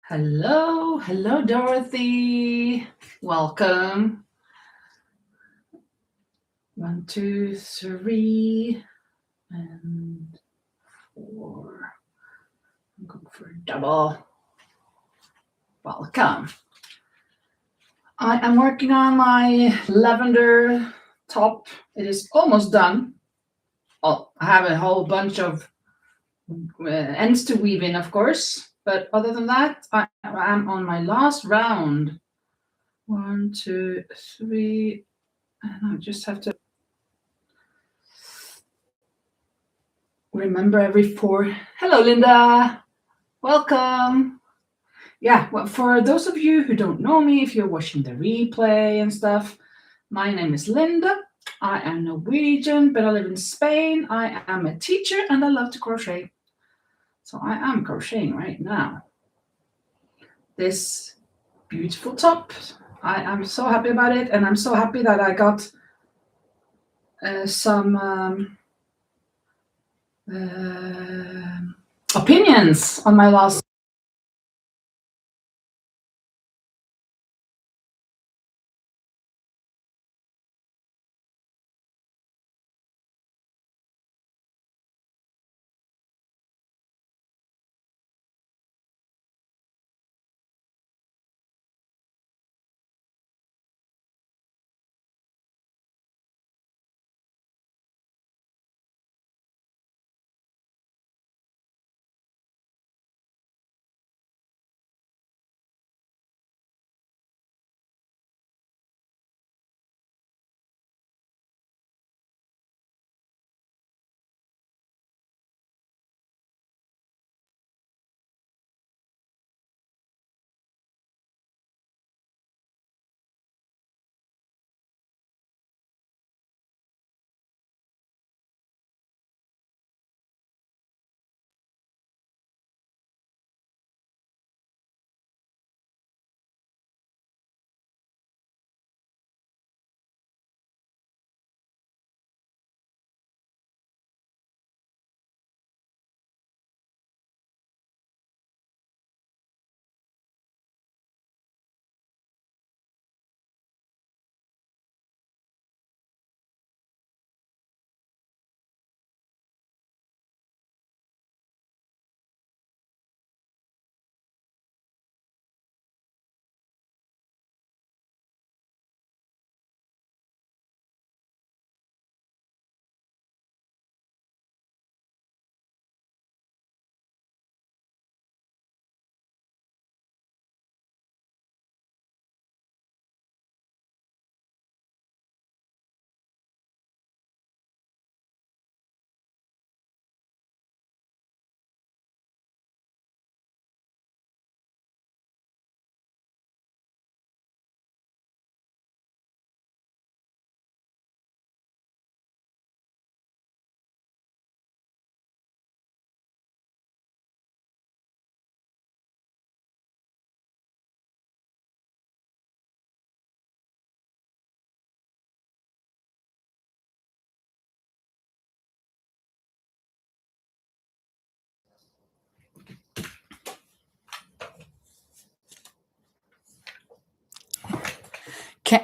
Hello, Dorothy. Welcome. 1, 2, 3, and 4. I'm going for a double. Welcome. I am working on my lavender top. It is almost done. Oh, I have a whole bunch of ends to weave in, of course. But other than that, I am on my last round. 1, 2, 3, and I just have to remember every 4. Hello, Linda. Welcome. Yeah, well, for those of you who don't know me, if you're watching the replay and stuff, my name is Linda. I am Norwegian, but I live in Spain. I am a teacher and I love to crochet. So I am crocheting right now. This beautiful top. I am so happy about it, and I'm so happy that I got some opinions on my last.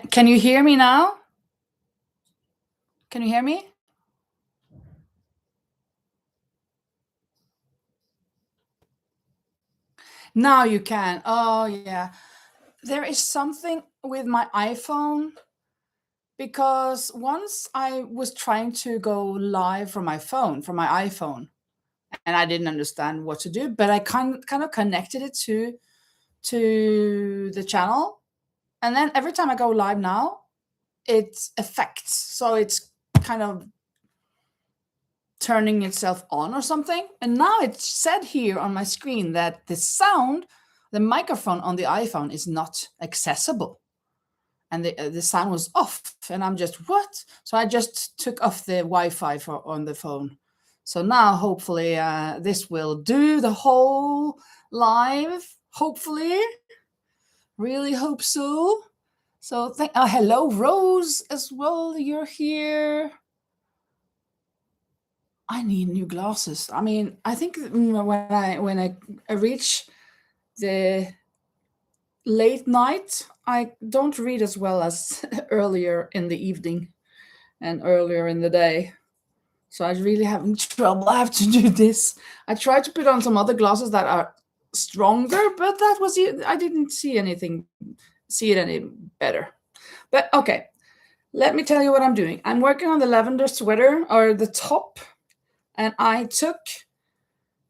Can you hear me now? Can you hear me? Now you can. Oh, yeah. There is something with my iPhone because once I was trying to go live from my phone, from my iPhone, and I didn't understand what to do, but I kind of connected it to the channel. And then every time I go live now, it affects. So it's kind of turning itself on or something. And now it said here on my screen that the microphone on the iPhone is not accessible. And the sound was off. And I'm just, what? So I just took off the Wi-Fi on the phone. So now hopefully this will do the whole live. Hopefully. Really hope so. So hello, Rose, as well. You're here. I need new glasses. I mean, I think when I reach the late night, I don't read as well as earlier in the evening and earlier in the day. So I really having trouble. I have to do this. I tried to put on some other glasses that are stronger, but that was it. I didn't see it any better. But okay, let me tell you what I'm doing. I'm working on the lavender sweater or the top, and I took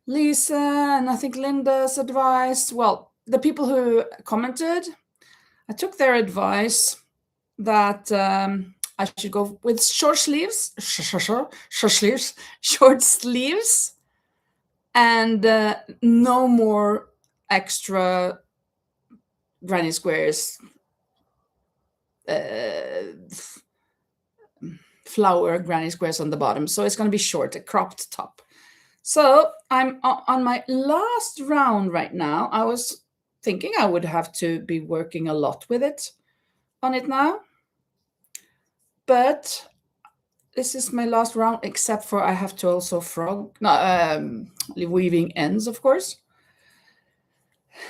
Lisa and I think Linda's advice. Well, the people who commented, I took their advice that I should go with short sleeves, short sleeves, and no more extra granny squares, flower granny squares on the bottom. So it's going to be short, a cropped top. So I'm on my last round right now. I was thinking I would have to be working a lot with it on it now, but this is my last round, except for I have to also weaving ends, of course.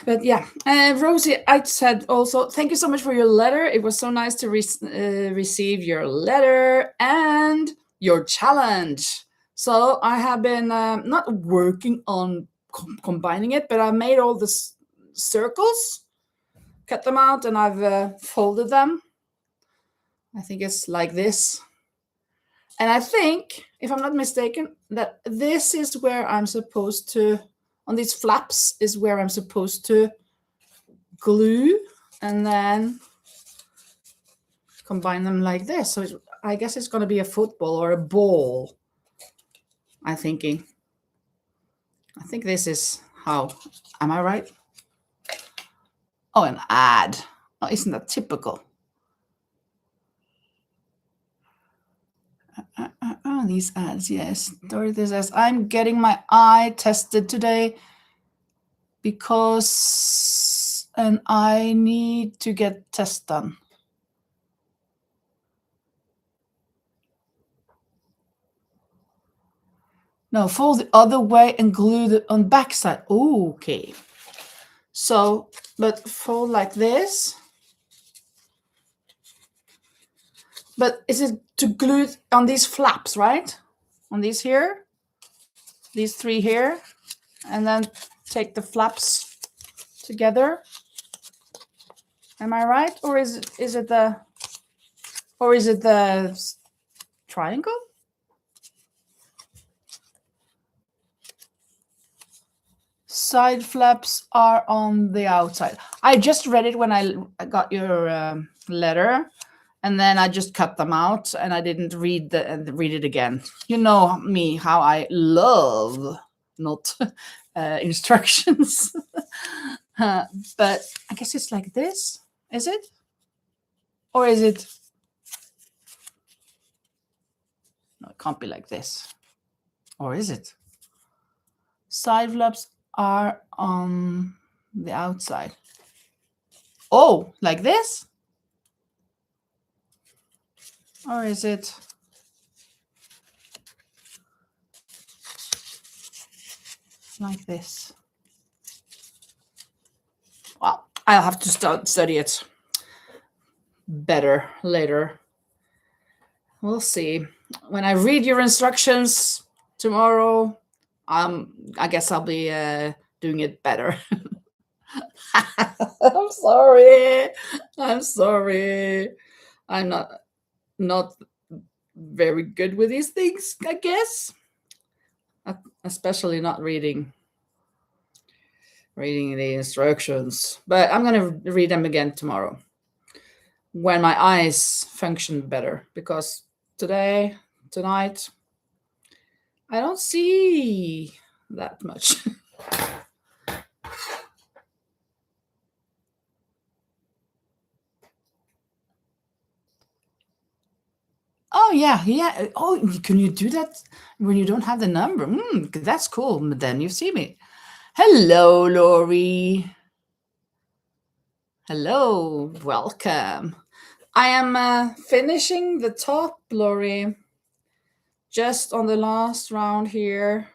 But yeah, Rosie, I said also, thank you so much for your letter. It was so nice to receive your letter and your challenge. So I have been not working on combining it, but I made all the circles, cut them out, and I've folded them. I think it's like this. And I think, if I'm not mistaken, that this is where I'm supposed to, on these flaps, is where I'm supposed to glue and then combine them like this. So I guess it's going to be a football or a ball, I'm thinking. I think this is how. Am I right? Oh, an ad. Oh, isn't that typical? These ads, yes. Dorothy says, I'm getting my eye tested today because I need to get test done. No, fold the other way and glue it on backside. Okay. So, but fold like this. But is it to glue it on these flaps, right? On these here, these three here, and then take the flaps together. Am I right? Or is it the triangle? Side flaps are on the outside. I just read it when I got your letter, and then I just cut them out, and I didn't read it again. You know me, how I love not instructions. But I guess it's like this. Is it? Or is it? No, it can't be like this. Or is it? Side flaps are on the outside. Oh, like this? Or is it like this? Well, I'll have to study it better later. We'll see. When I read your instructions tomorrow, I guess I'll be doing it better. I'm sorry. I'm not very good with these things, I guess. Especially not reading the instructions. But I'm going to read them again tomorrow when my eyes function better, because tonight, I don't see that much. Oh, yeah. Oh, can you do that when you don't have the number? That's cool. Then you see me. Hello, Lori. Hello, welcome. I am finishing the top, Lori, just on the last round here.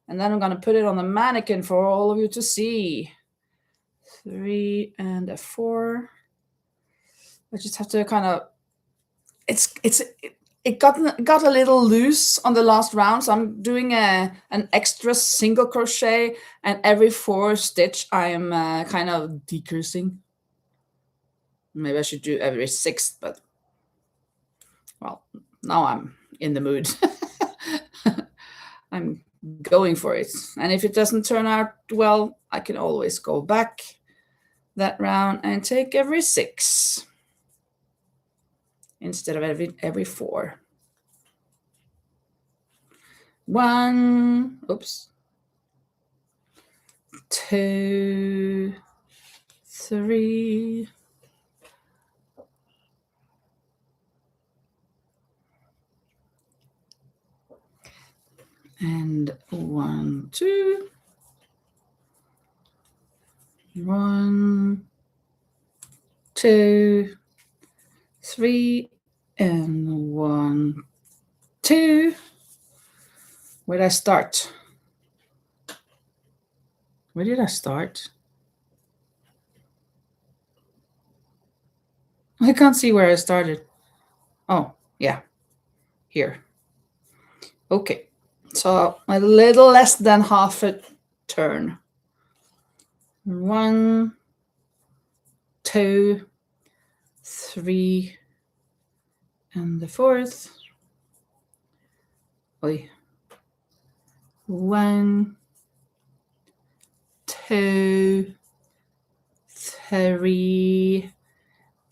And then I'm going to put it on the mannequin for all of you to see. 3 and a 4. I just have to kind of, it got a little loose on the last round, so I'm doing an extra single crochet, and every 4 stitch I am kind of decreasing. Maybe I should do every 6th, but well, now I'm in the mood. I'm going for it, and if it doesn't turn out well, I can always go back that round and take every 6 instead of every 4. 1, oops, 2, 3, and 1, 2, 1, 2, 3, and 1, 2. Where did I start? Where did I start? I can't see where I started. Oh, yeah, here. Okay, so a little less than half a turn. 1, 2, 3, and the 4th. Oi. 1, 2, 3,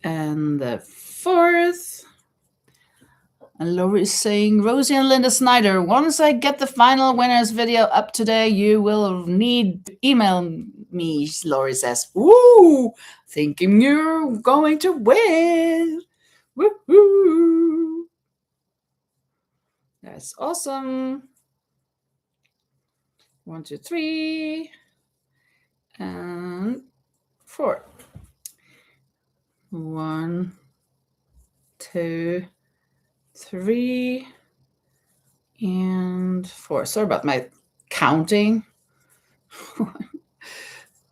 and the 4th. And Lori is saying, Rosie and Linda Snyder, once I get the final winners video up today, you will need to email me, Lori says. Ooh, thinking you're going to win. Woohoo. That's awesome. 1, 2, 3, and 4. 1, 2, 3, and 4. Sorry about my counting. 1,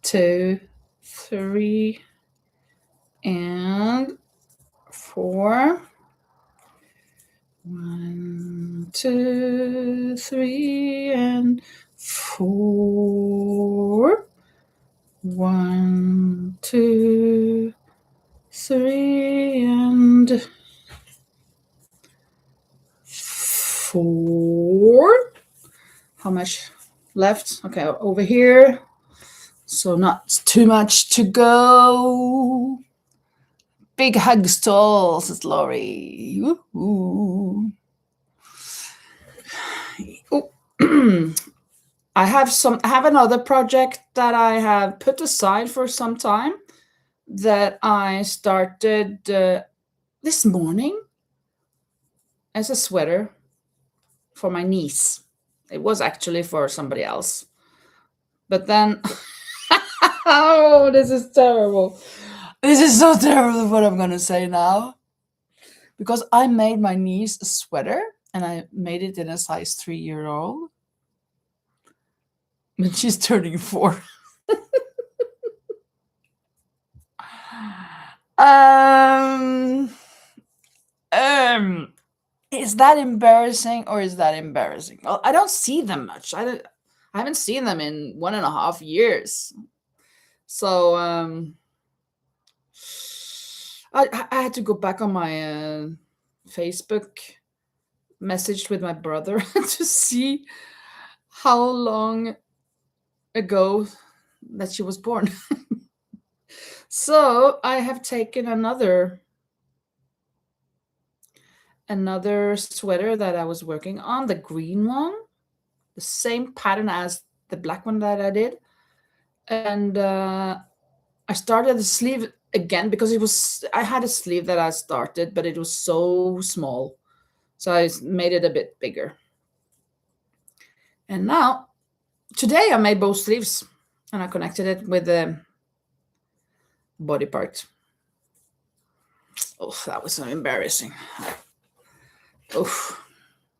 2, 3, and 4. 1, 2, 3, and 4. 1, 2, 3, and 4. How much left? Okay, over here. So not too much to go. Big hugs to all, says Lori. Woo-hoo. Oh. I have another project that I have put aside for some time that I started this morning as a sweater for my niece. It was actually for somebody else. But then, oh, this is terrible. This is so terrible what I'm going to say now. Because I made my niece a sweater, and I made it in a size 3-year-old. But she's turning 4. Is that embarrassing or is that embarrassing? Well, I don't see them much. I haven't seen them in 1.5 years. So I had to go back on my Facebook message with my brother to see how long ago that she was born. So I have taken another sweater that I was working on, the green one, the same pattern as the black one that I did. And I started the sleeve again because I had a sleeve that I started, but it was so small. So I made it a bit bigger. And now, today I made both sleeves and I connected it with the body part. Oh, that was so embarrassing. Oh,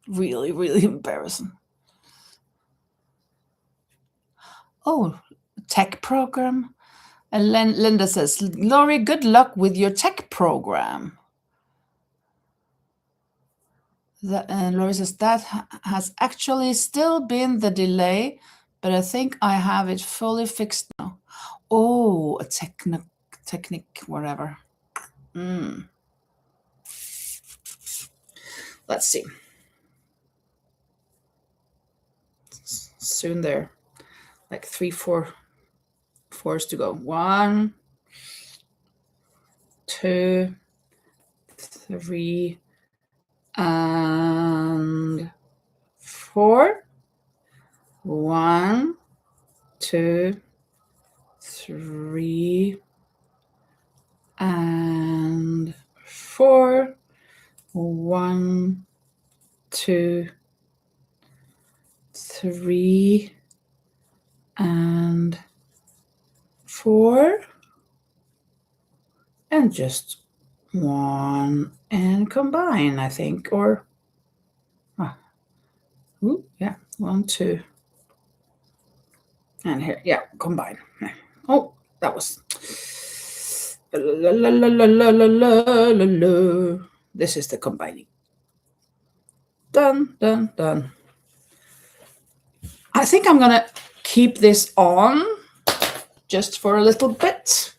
really, really embarrassing. Oh, tech program. And Linda says, Lori, good luck with your tech program. And Lori says, that has actually still been the delay, but I think I have it fully fixed now. Oh, a technique, whatever. Let's see. Soon there. Like 3, 4 fours to go. 1, 2, 3, and 4. 1, 2, 3, and 4. 1, 2, 3, and 4. And just 1 and combine, I think, or yeah, 1, 2, and here, yeah, combine. Oh, that was la, la, la, la, la, la, la, la. This is the combining. Done, done, done. I think I'm gonna keep this on just for a little bit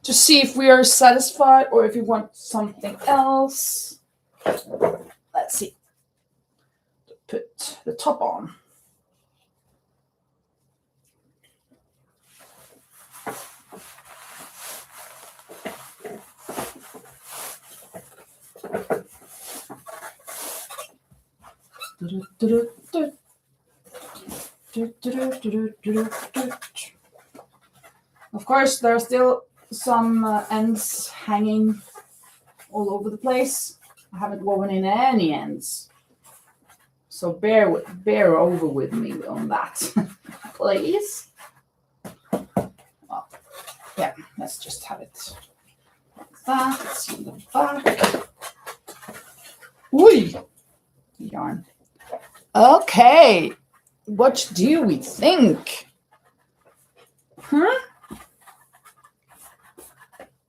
to see if we are satisfied or if you want something else. Let's see. Put the top on. Of course, there are still some ends hanging all over the place. I haven't woven in any ends, so bear over with me on that, please. Well, yeah, let's just have it like that. It's in the back. Ooh, yarn. Okay, what do we think? Huh?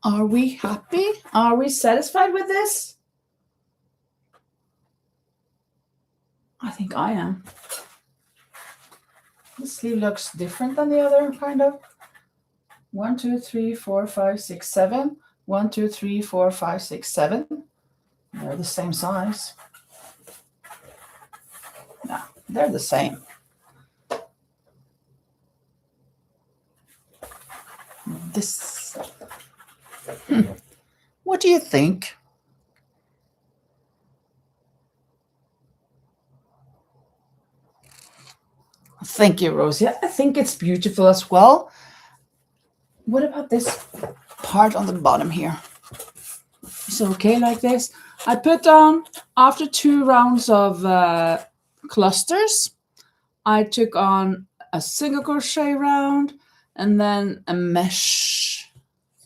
Are we happy? Are we satisfied with this? I think I am. This sleeve looks different than the other, kind of. 1, 2, 3, 4, 5, 6, 7. 1, 2, 3, 4, 5, 6, 7. They're the same size. No, they're the same. This. What do you think? Thank you, Rosie. I think it's beautiful as well. What about this part on the bottom here? Is it okay like this? I put on, after 2 rounds of clusters, I took on a single crochet round and then a mesh,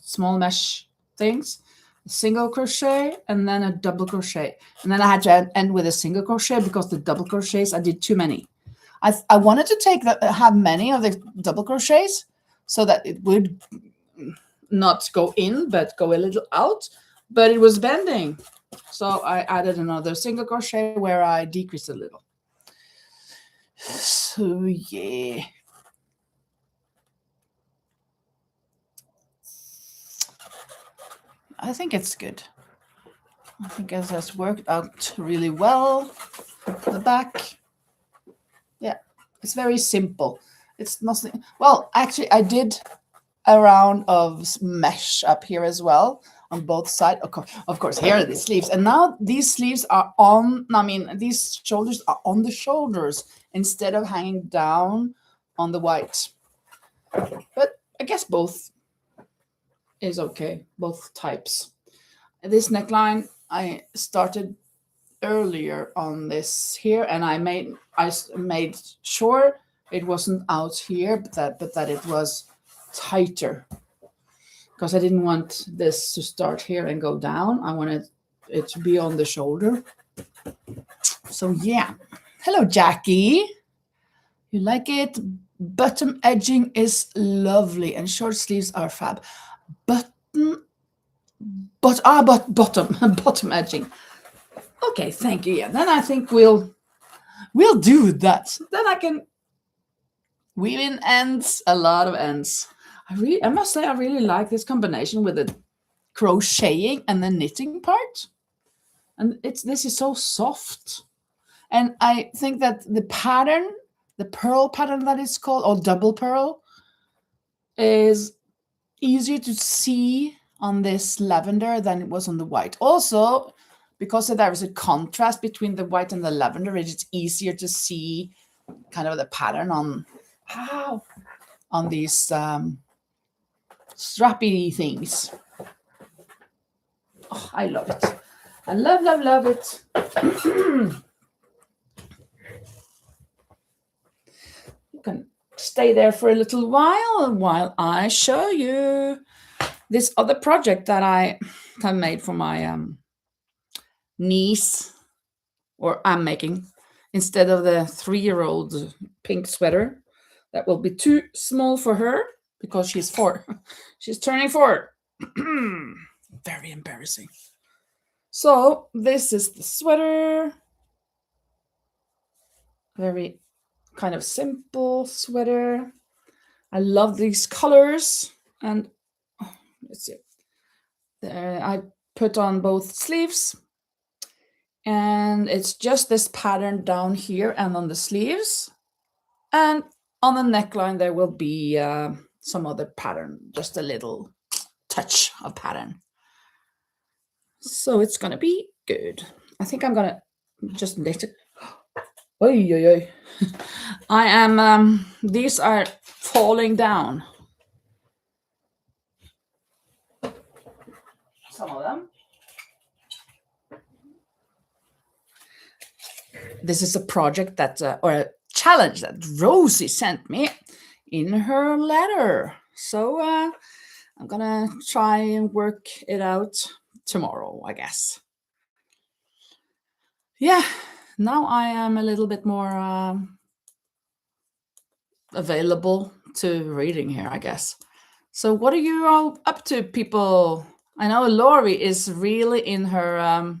small mesh things, a single crochet and then a double crochet. And then I had to end with a single crochet because the double crochets, I did too many. I wanted to have many of the double crochets so that it would not go in, but go a little out, but it was bending. So I added another single crochet where I decreased a little. So yeah. I think it's good. I think it has worked out really well. The back. Yeah, it's very simple. It's nothing. Well, actually, I did a round of mesh up here as well on both sides. Of course, here are the sleeves. And now these sleeves are on, these shoulders are on the shoulders instead of hanging down on the white. But I guess both is okay, both types. This neckline, I started earlier on this here, and I made sure it wasn't out here, but that it was tighter, because I didn't want this to start here and go down. I wanted it to be on the shoulder. So yeah. Hello, Jackie. You like it Bottom edging is lovely and short sleeves are fab. Button, but bottom, bottom edging. Okay, thank you. Yeah, then I think we'll do that. Then I can weave in ends, a lot of ends. I must say I really like this combination with the crocheting and the knitting part. And this is so soft. And I think that the pattern, the pearl pattern that it's called, or double pearl, is easier to see on this lavender than it was on the white. Also, because there is a contrast between the white and the lavender, it's easier to see kind of the pattern on these strappy things. Oh, I love it. I love it. You can stay there for a little while I show you this other project that I have made for my niece, or I'm making, instead of the 3-year-old pink sweater that will be too small for her because she's 4. She's turning 4. Very embarrassing. So this is the sweater. Very kind of simple sweater. I love these colors. And let's see. There, I put on both sleeves. And it's just this pattern down here and on the sleeves. And on the neckline, there will be some other pattern, just a little touch of pattern. So it's going to be good. I think I'm going to just knit it. Oy, oy, oy. I am, these are falling down. Some of them. This is a project that, or a challenge that Rosie sent me in her letter. So I'm gonna try and work it out tomorrow, I guess. Yeah, now I am a little bit more available to reading here, I guess. So what are you all up to, people? I know Lori is really in her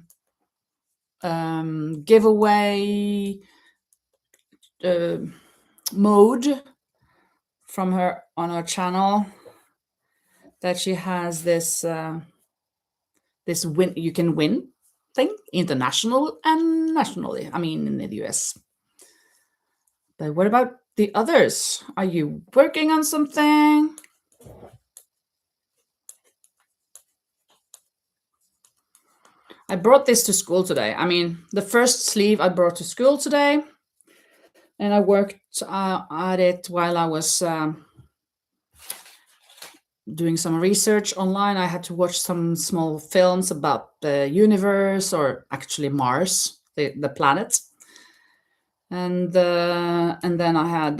giveaway mode from her on her channel, that she has this this win, you can win thing, international and nationally, I mean in the US. But what about the others? Are you working on something? I brought this to school today. I mean, the first sleeve I brought to school today, and I worked at it while I was doing some research online. I had to watch some small films about the universe, or actually Mars, the planet. And then I had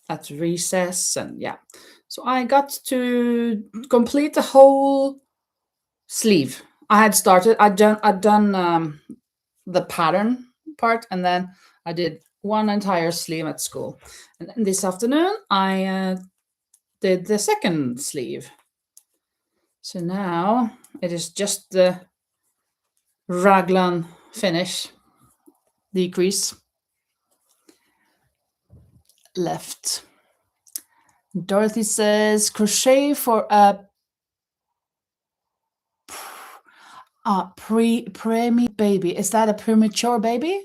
at recess, and yeah. So I got to complete the whole sleeve. I'd done the pattern part, and then I did one entire sleeve at school. And then this afternoon I did the second sleeve. So now it is just the raglan finish decrease left. Dorothy says crochet for a preemie baby. Is that a premature baby?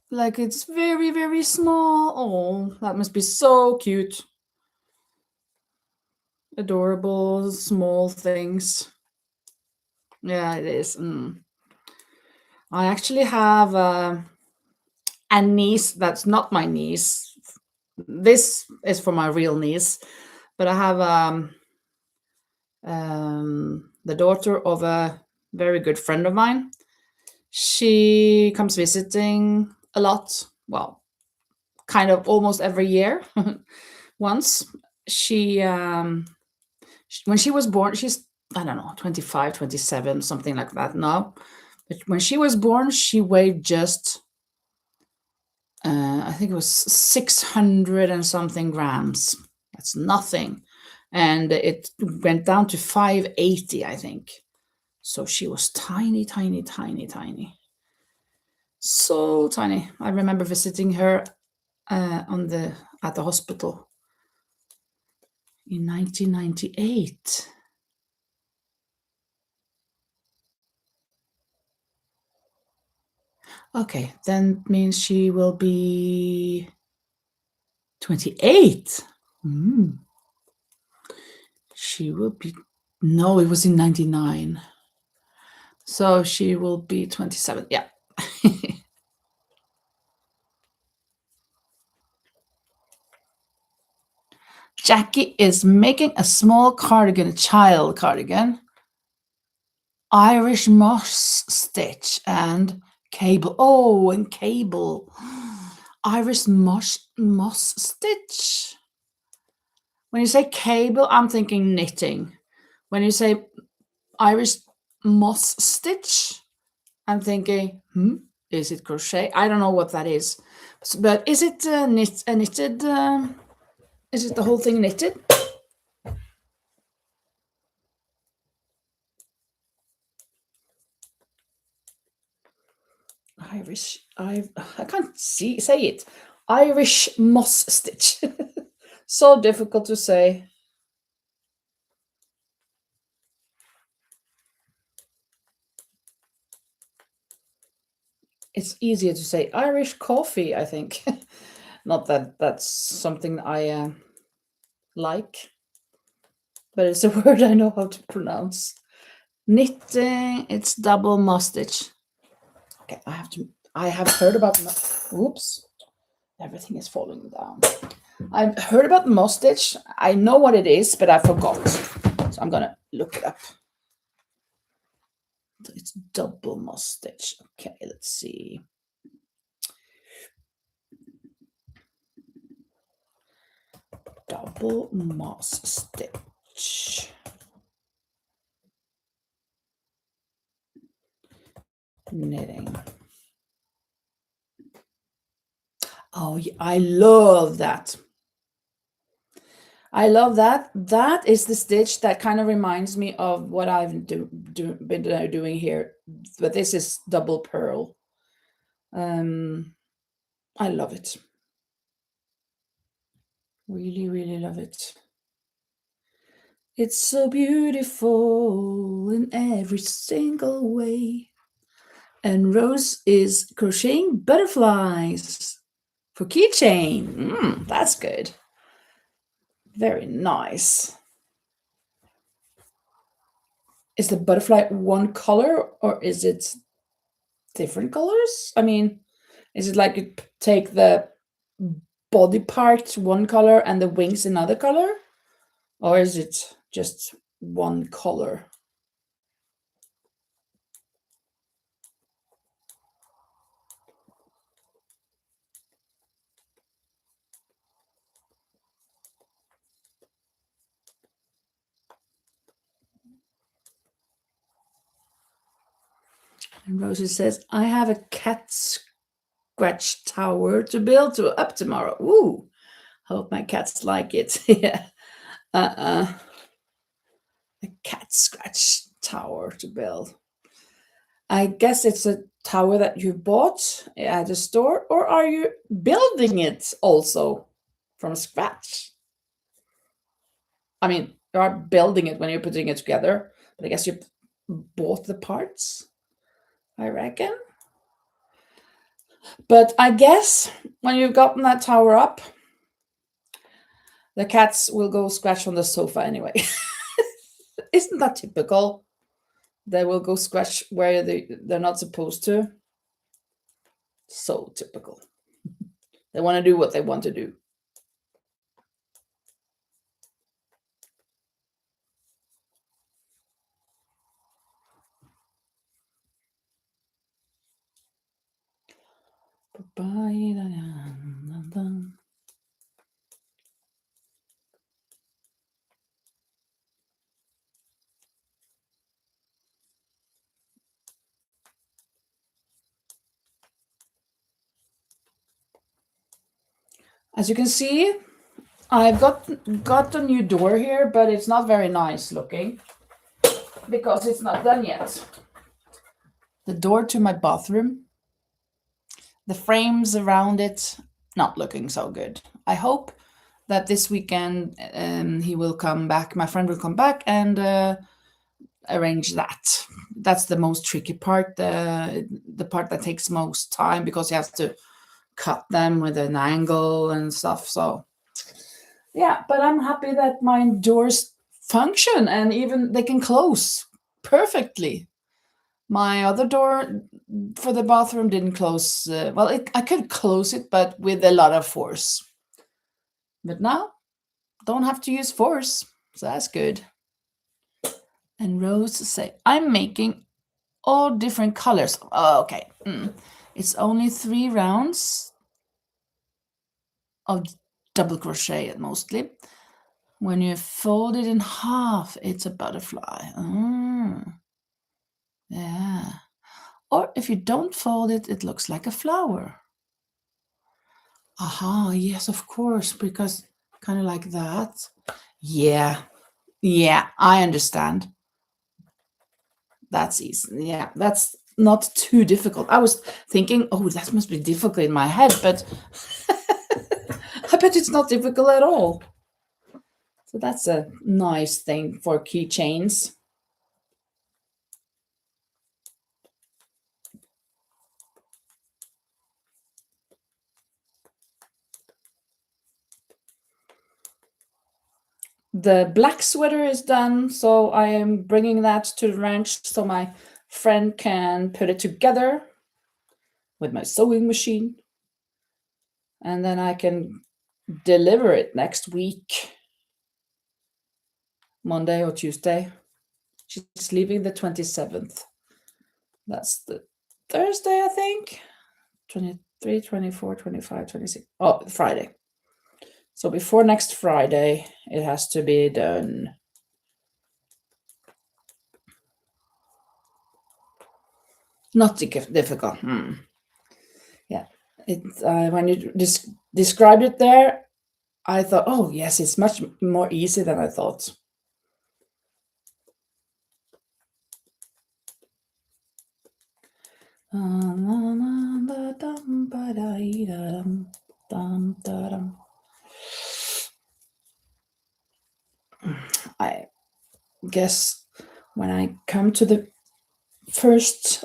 Like it's very, very small. Oh, that must be so cute. Adorable small things. Yeah, it is. I actually have a niece that's not my niece. This is for my real niece, but I have the daughter of a very good friend of mine. She comes visiting a lot. Well, kind of almost every year. Once she when she was born, she's, I don't know, 25, 27, something like that now. But when she was born, she weighed just I think it was 600 and something grams. That's nothing. And it went down to 580, I think. So she was tiny, tiny, tiny, tiny. So tiny. I remember visiting her at the hospital in 1998. Okay, then means she will be 28. She will be, no, it was in 99. So she will be 27. Yeah. Jackie is making a small cardigan, a child cardigan, Irish moss stitch and cable. Oh, and cable. Irish moss stitch. When you say cable, I'm thinking knitting. When you say Irish moss stitch, I'm thinking, is it crochet? I don't know what that is. But is it knitted? Is it the whole thing knitted? Irish, I can't say it. Irish moss stitch. So difficult to say. It's easier to say Irish coffee, I think. Not that that's something I like, but it's a word I know how to pronounce. Knitting, it's double moss stitch. Okay, I have heard about, oops, everything is falling down. I've heard about moss stitch. I know what it is, but I forgot. So I'm gonna look it up. It's double moss stitch. Okay, let's see. Double moss stitch. Knitting. Oh, I love that. I love that. That is the stitch that kind of reminds me of what I've been doing here. But this is double purl. I love it. Really, really love it. It's so beautiful in every single way. And Rose is crocheting butterflies for keychain. That's good. Very nice. Is the butterfly one color or is it different colors? I mean, is it like you take the body part one color and the wings another color? Or is it just one color? And Rosie says, I have a cat scratch tower to build up tomorrow. Ooh, hope my cats like it. Yeah. A cat scratch tower to build. I guess it's a tower that you bought at a store, or are you building it also from scratch? I mean, you are building it when you're putting it together, but I guess you bought the parts, I reckon. But I guess when you've gotten that tower up, the cats will go scratch on the sofa anyway. Isn't that typical? They will go scratch where they're not supposed to. So typical. They want to do what they want to do. As you can see, I've got a new door here, but it's not very nice looking because it's not done yet. The door to my bathroom, the frames around it, not looking so good. I hope that this weekend he will come back. My friend will come back and arrange that. That's the most tricky part, the part that takes most time because he has to cut them with an angle and stuff. So yeah, but I'm happy that my doors function and even they can close perfectly. My other door for the bathroom didn't close. I could close it, but with a lot of force. But now, don't have to use force, so that's good. And Rose say, I'm making all different colors. Oh, okay. It's only 3 rounds of double crochet mostly. When you fold it in half, it's a butterfly. Yeah. Or if you don't fold it, it looks like a flower. Aha, yes, of course, because kind of like that. Yeah, I understand. That's easy. Yeah, that's not too difficult. I was thinking, oh, that must be difficult in my head, but I bet it's not difficult at all. So that's a nice thing for keychains. The black sweater is done, so I am bringing that to the ranch so my friend can put it together with my sewing machine. And then I can deliver it next week, Monday or Tuesday. She's leaving the 27th. That's the Thursday, I think. 23, 24, 25, 26. Oh, Friday. So before next Friday, it has to be done. Not difficult. Yeah. When you described it there, I thought, oh, yes, it's much more easy than I thought. I guess when I come to the first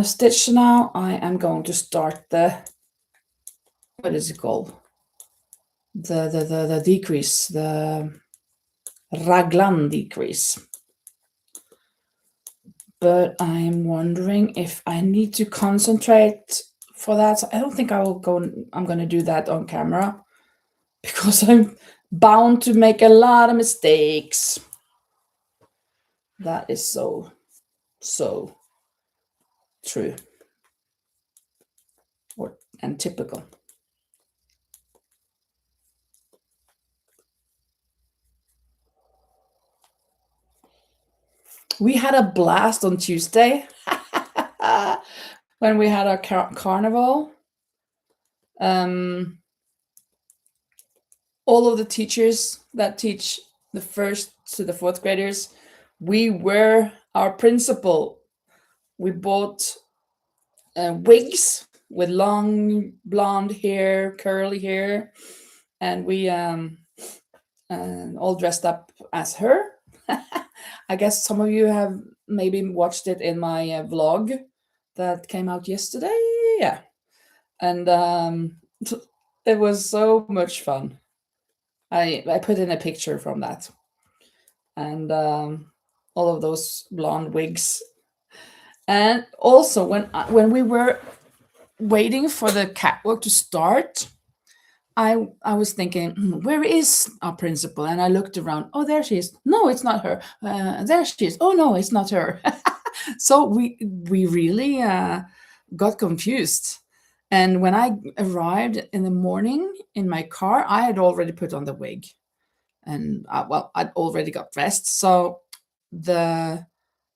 stitch now, I am going to start the, what is it called? The decrease, the raglan decrease. But I'm wondering if I need to concentrate for that. So I don't think I'm going to do that on camera because I'm bound to make a lot of mistakes. That is so true and typical. We had a blast on Tuesday when we had our carnival. All of the teachers that teach the 1st to the 4th graders, we were our principal. We bought wigs with long blonde hair, curly hair, and we all dressed up as her. I guess some of you have maybe watched it in my vlog that came out yesterday. Yeah. And it was so much fun. I put in a picture from that. And all of those blonde wigs. And also when we were waiting for the catwalk to start, I was thinking, where is our principal? And I looked around. Oh, there she is. No, it's not her. There she is. Oh no, it's not her. So we really got confused. And when I arrived in the morning in my car, I had already put on the wig, and I'd already got dressed. So the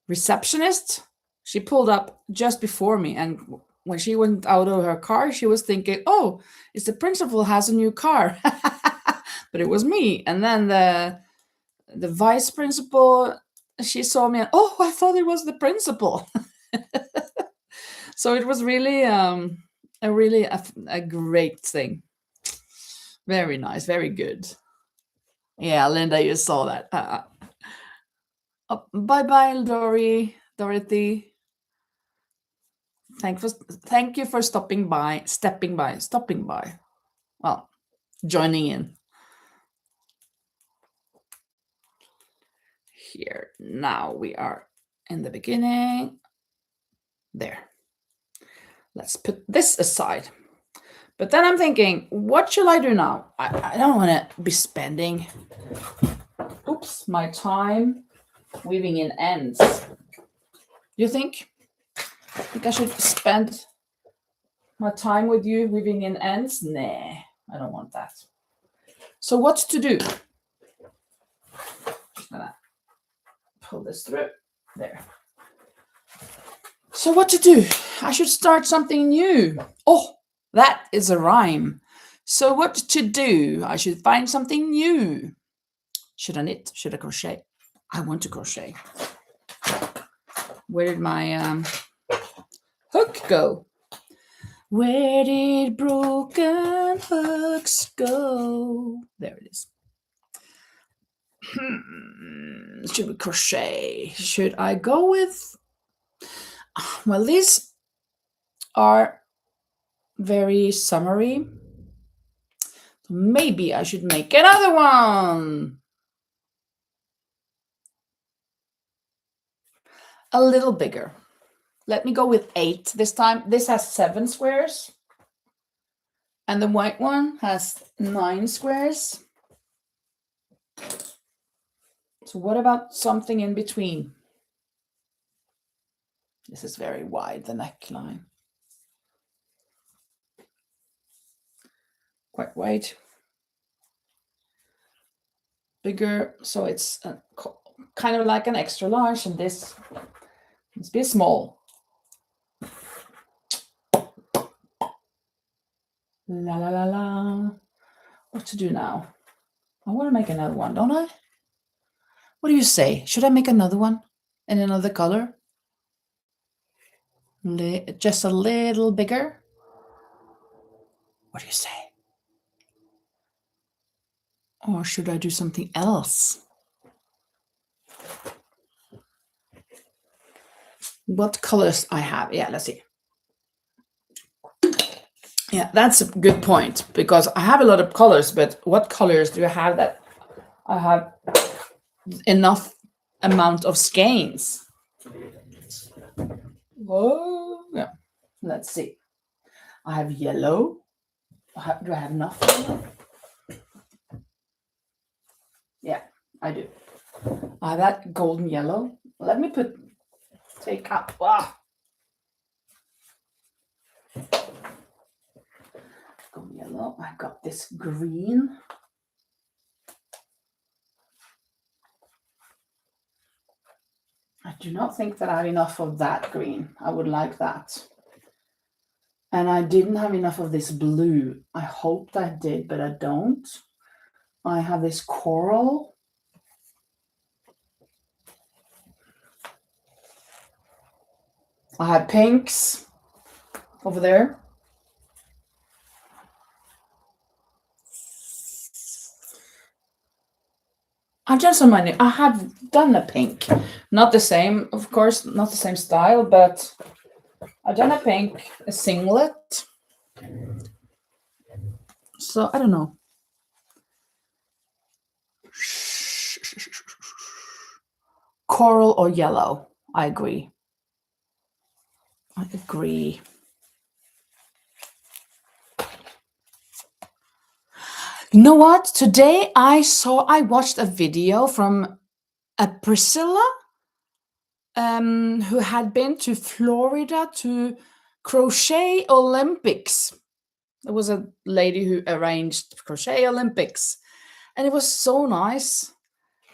receptionist, she pulled up just before me and when she went out of her car, she was thinking, "Oh, it's the principal has a new car," but it was me. And then the vice principal, she saw me, and oh, I thought it was the principal. So it was really a great thing. Very nice, very good. Yeah, Linda, you saw that. Oh, bye bye, Dorothy. Thank you for stopping by. Well, joining in. Here, now we are in the beginning. There. Let's put this aside. But then I'm thinking, what shall I do now? I don't want to be spending, my time weaving in ends. You think? I think I should spend my time with you weaving in ends? Nah, I don't want that. So what to do? Just gonna pull this through. There. So what to do? I should start something new. Oh, that is a rhyme. So what to do? I should find something new. Should I knit? Should I crochet? I want to crochet. Where did my hook go? Where did broken hooks go? There it is. Should we crochet? Should I go with... Well, these are very summery. Maybe I should make another one. A little bigger. Let me go with 8 this time. This has 7 squares. And the white one has 9 squares. So what about something in between? This is very wide, the neckline. Quite wide. Bigger, so it's kind of like an extra large, and this must be small. La la la la. What to do now? I want to make another one, don't I? What do you say? Should I make another one in another color? Just a little bigger? What do you say? Or should I do something else? What colors I have? Yeah, let's see. Yeah, that's a good point, because I have a lot of colors, but what colors do I have that I have enough amount of skeins? Oh, yeah. Let's see. I have yellow. Do I have enough yellow? Yeah, I do. I have that golden yellow. Let me take up. Ah. Golden yellow. I've got this green. I do not think that I have enough of that green. I would like that. And I didn't have enough of this blue. I hoped I did, but I don't. I have this coral. I have pinks over there. I've done so many. I have done a pink. Not the same, of course, not the same style, but I've done a pink, a singlet. So I don't know. Coral or yellow? I agree. I agree. You know what? Today I watched a video from a Priscilla who had been to Florida to Crochet Olympics. There was a lady who arranged Crochet Olympics, and it was so nice.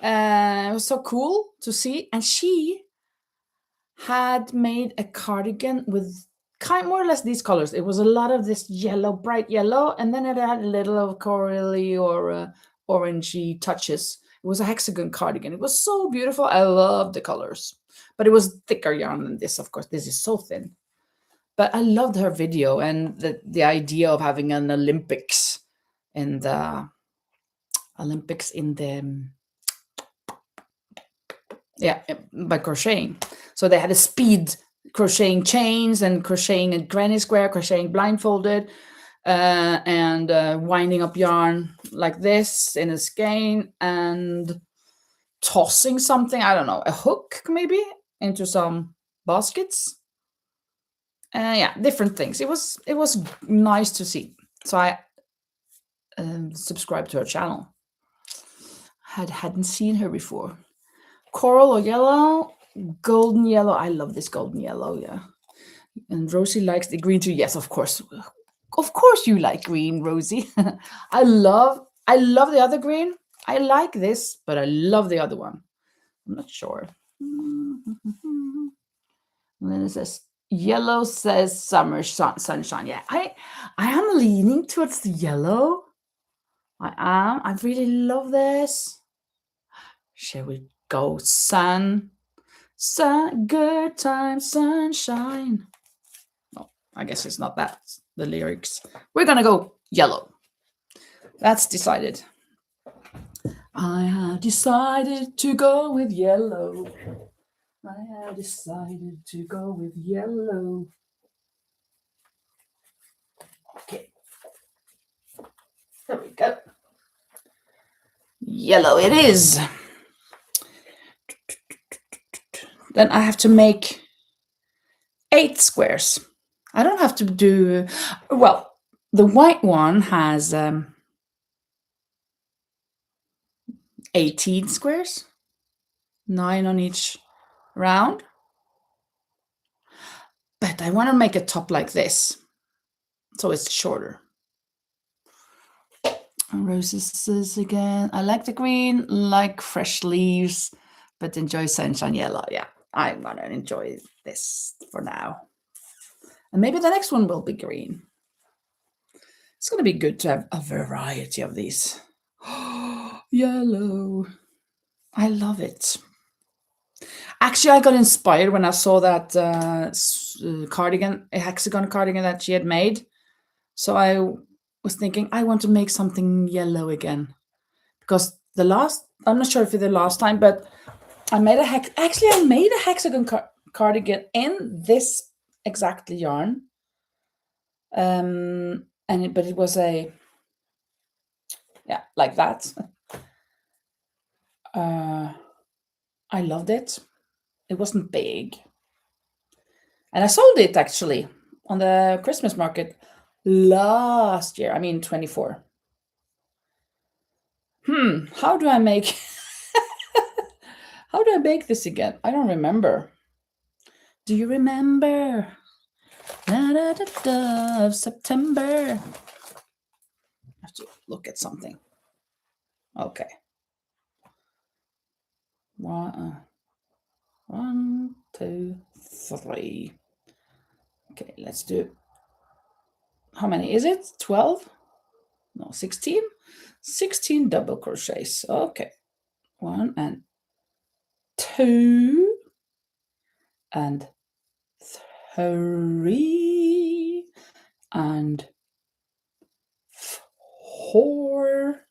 It was so cool to see. And she had made a cardigan with kind more or less these colors. It was a lot of this yellow, bright yellow, and then it had a little of corally or orangey touches. It was a hexagon cardigan. It was so beautiful. I love the colors, but it was thicker yarn than this. Of course, this is so thin. But I loved her video and the idea of having an Olympics in the by crocheting. So they had a speed crocheting chains and crocheting a granny square, crocheting blindfolded, and winding up yarn like this in a skein and tossing something, I don't know, a hook maybe into some baskets. Yeah, different things. It was nice to see. So I subscribed to her channel. Hadn't seen her before. Coral or yellow, golden yellow. I love this golden yellow. Yeah, and Rosie likes the green too. Yes, of course you like green, Rosie. I love the other green. I like this, but I love the other one. I'm not sure. And then it says yellow says summer sunshine. Yeah, I am leaning towards the yellow. I am. I really love this. Shall we go sun, good time, sunshine? Oh, I guess it's not that. The lyrics. We're gonna go yellow. That's decided. I have decided to go with yellow. I have decided to go with yellow. Okay. There we go. Yellow it is. Then I have to make 8 squares. I don't have to do, well, the white one has 18 squares, 9 on each round. But I want to make a top like this, so it's shorter. And Roses says again, I like the green, like fresh leaves, but enjoy sunshine yellow. Yeah, I'm gonna enjoy this for now. And maybe the next one will be green. It's gonna be good to have a variety of these. Yellow. I love it. Actually, I got inspired when I saw that cardigan, a hexagon cardigan that she had made. So I was thinking, I want to make something yellow again. Because I'm not sure if it's the last time, but I made a hexagon cardigan in this exact yarn. But it was like that. I loved it. It wasn't big. And I sold it actually on the Christmas market last year. I mean, 24. How do I make this again? I don't remember. Do you remember? Of September. I have to look at something. Okay. One, 2, 3. Okay, let's do. How many is it? 12? No, 16? 16 double crochets. Okay. 1 and 2 and 3 and 4.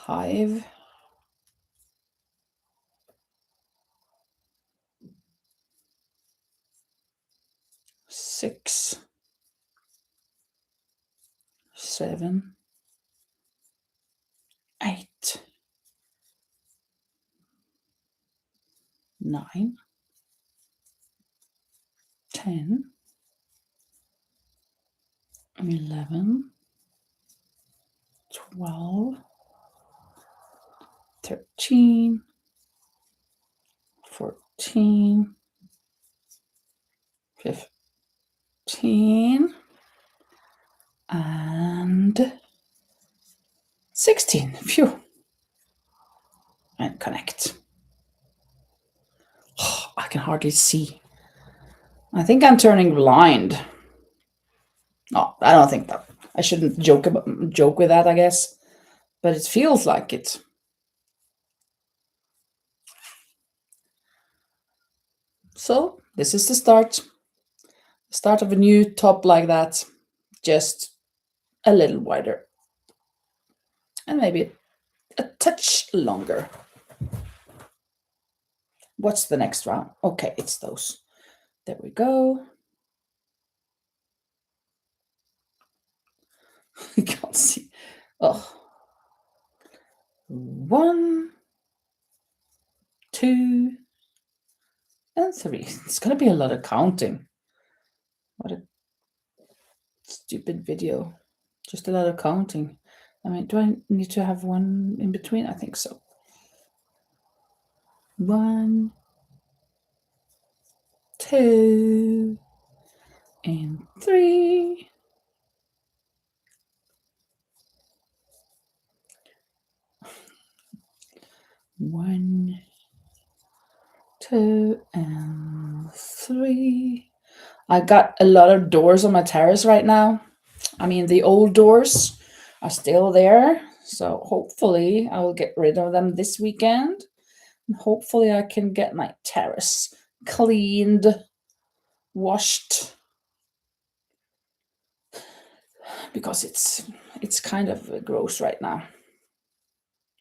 5. 6. 7. 8. 9. 10. 11. 12. 13. 14. 15. And 16. Phew. And connect. can hardly see. I think I'm turning blind. Oh, I don't think that. I shouldn't joke with that, I guess. But it feels like it. So this is the start. Start of a new top like that. Just a little wider. And maybe a touch longer. What's the next round? Okay, it's those. There we go. You can't see. Oh. 1, 2, and 3. It's going to be a lot of counting. What a stupid video. Just a lot of counting. I mean, do I need to have one in between? I think so. 1, 2, and 3. One, 2, and 3. I got a lot of doors on my terrace right now. I mean, the old doors are still there. So hopefully I will get rid of them this weekend. And hopefully I can get my terrace cleaned, washed. Because it's kind of gross right now.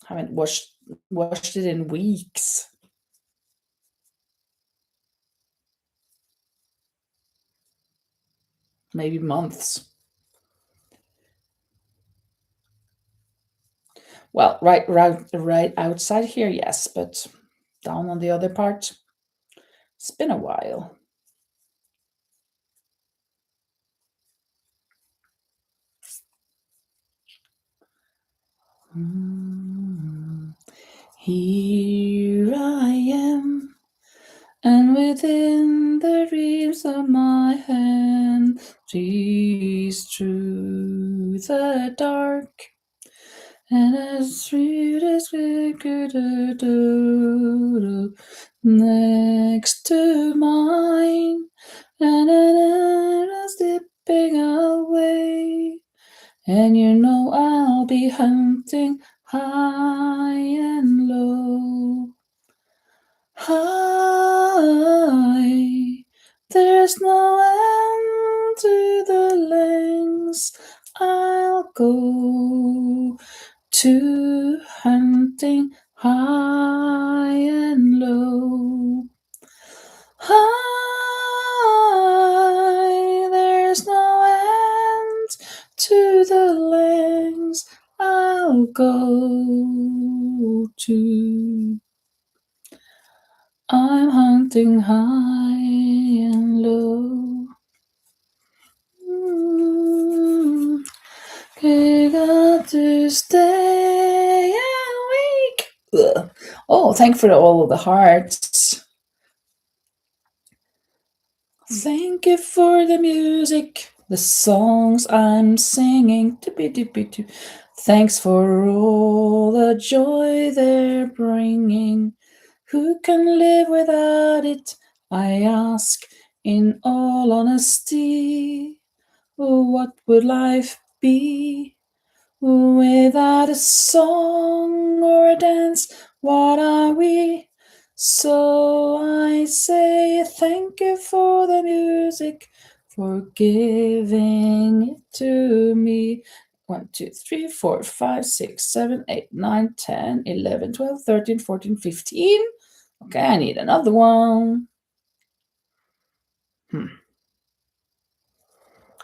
I haven't washed it in weeks. Maybe months. Well, right outside here, yes, but down on the other part, it's been a while. Here I am, and within the reams of my hand, sees through the dark. And as sweet as we could do next to mine, and an arrow slipping away, and you know I'll be hunting high and low. High, there's no end to the lengths I'll go to hunting high and low. High, there's no end to the lengths I'll go to. I'm hunting high and low. Got to stay awake. Ugh. Oh, thank for all of the hearts. Thank you for the music, the songs I'm singing. Thanks for all the joy they're bringing. Who can live without it? I ask in all honesty. Oh, what would life be without a song or a dance? What are we? So I say thank you for the music, for giving it to me. 1, 2, 3, 4, 5, 6, 7, 8, 9, 10, 11, 12, 13, 14, 15. Okay, I need another one.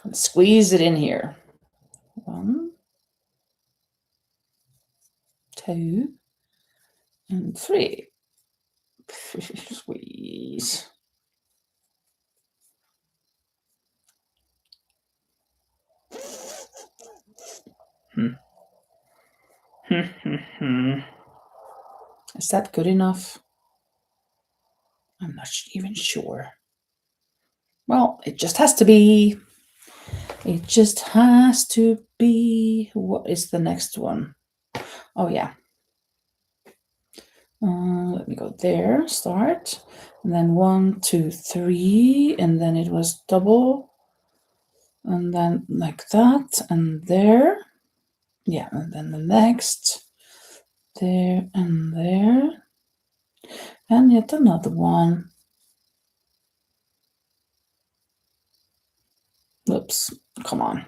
Let's squeeze it in here. 1, 2, and 3. Squeeze. Is that good enough? I'm not even sure. Well, it just has to be. It just has to be. What is the next one? Oh, yeah. Let me go there, start, and then 1, 2, 3, and then it was double, and then like that, and there, yeah, and then the next, there and there, and yet another one. Oops, come on.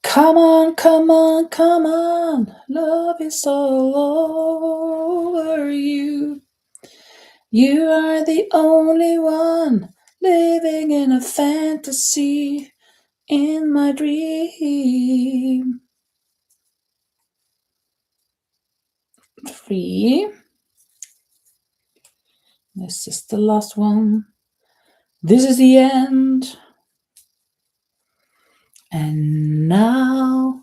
Come on, come on, come on, love is all over you. You are the only one living in a fantasy in my dream. 3. This is the last one. This is the end. And now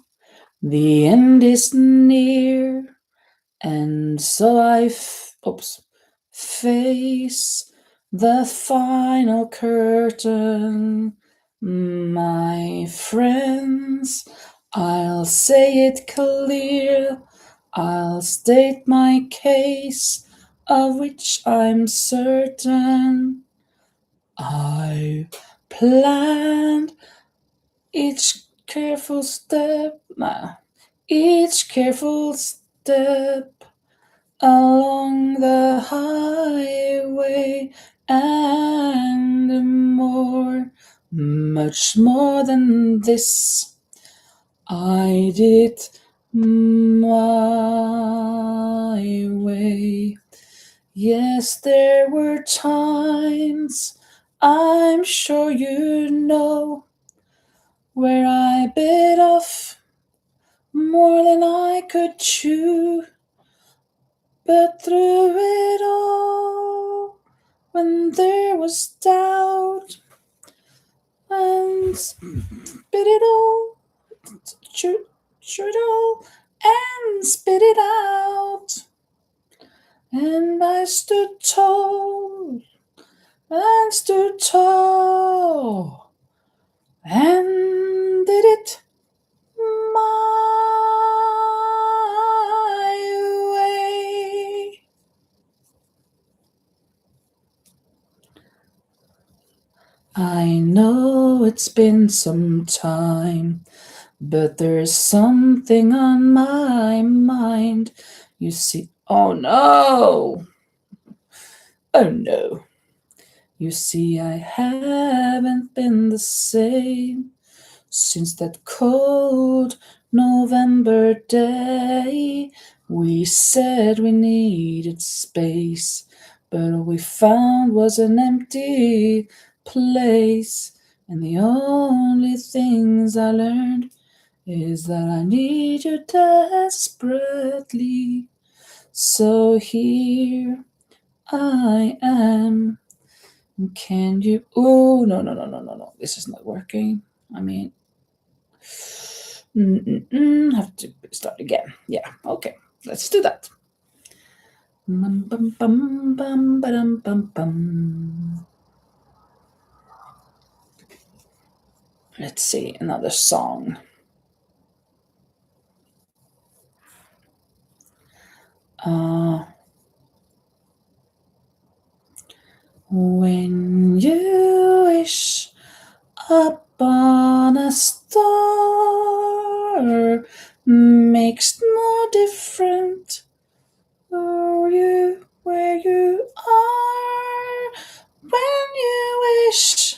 the end is near. And so I face the final curtain. My friends, I'll say it clear. I'll state my case, of which I'm certain. I planned each careful step along the highway, and more, much more than this, I did my way. Yes, there were times, I'm sure you know, where I bit off more than I could chew. But through it all, when there was doubt, and spit it all, chew it all, and spit it out. And I stood tall, and stood tall, and did it my way. I know it's been some time, but there's something on my mind. You see, oh no! Oh no. You see, I haven't been the same since that cold November day. We said we needed space, but all we found was an empty place. And the only things I learned is that I need you desperately. So here I am. Can you? Oh, no. This is not working. I mean, have to start again. Yeah, okay. Let's do that. Let's see, another song. When you wish upon a star, makes no difference where you are. When you wish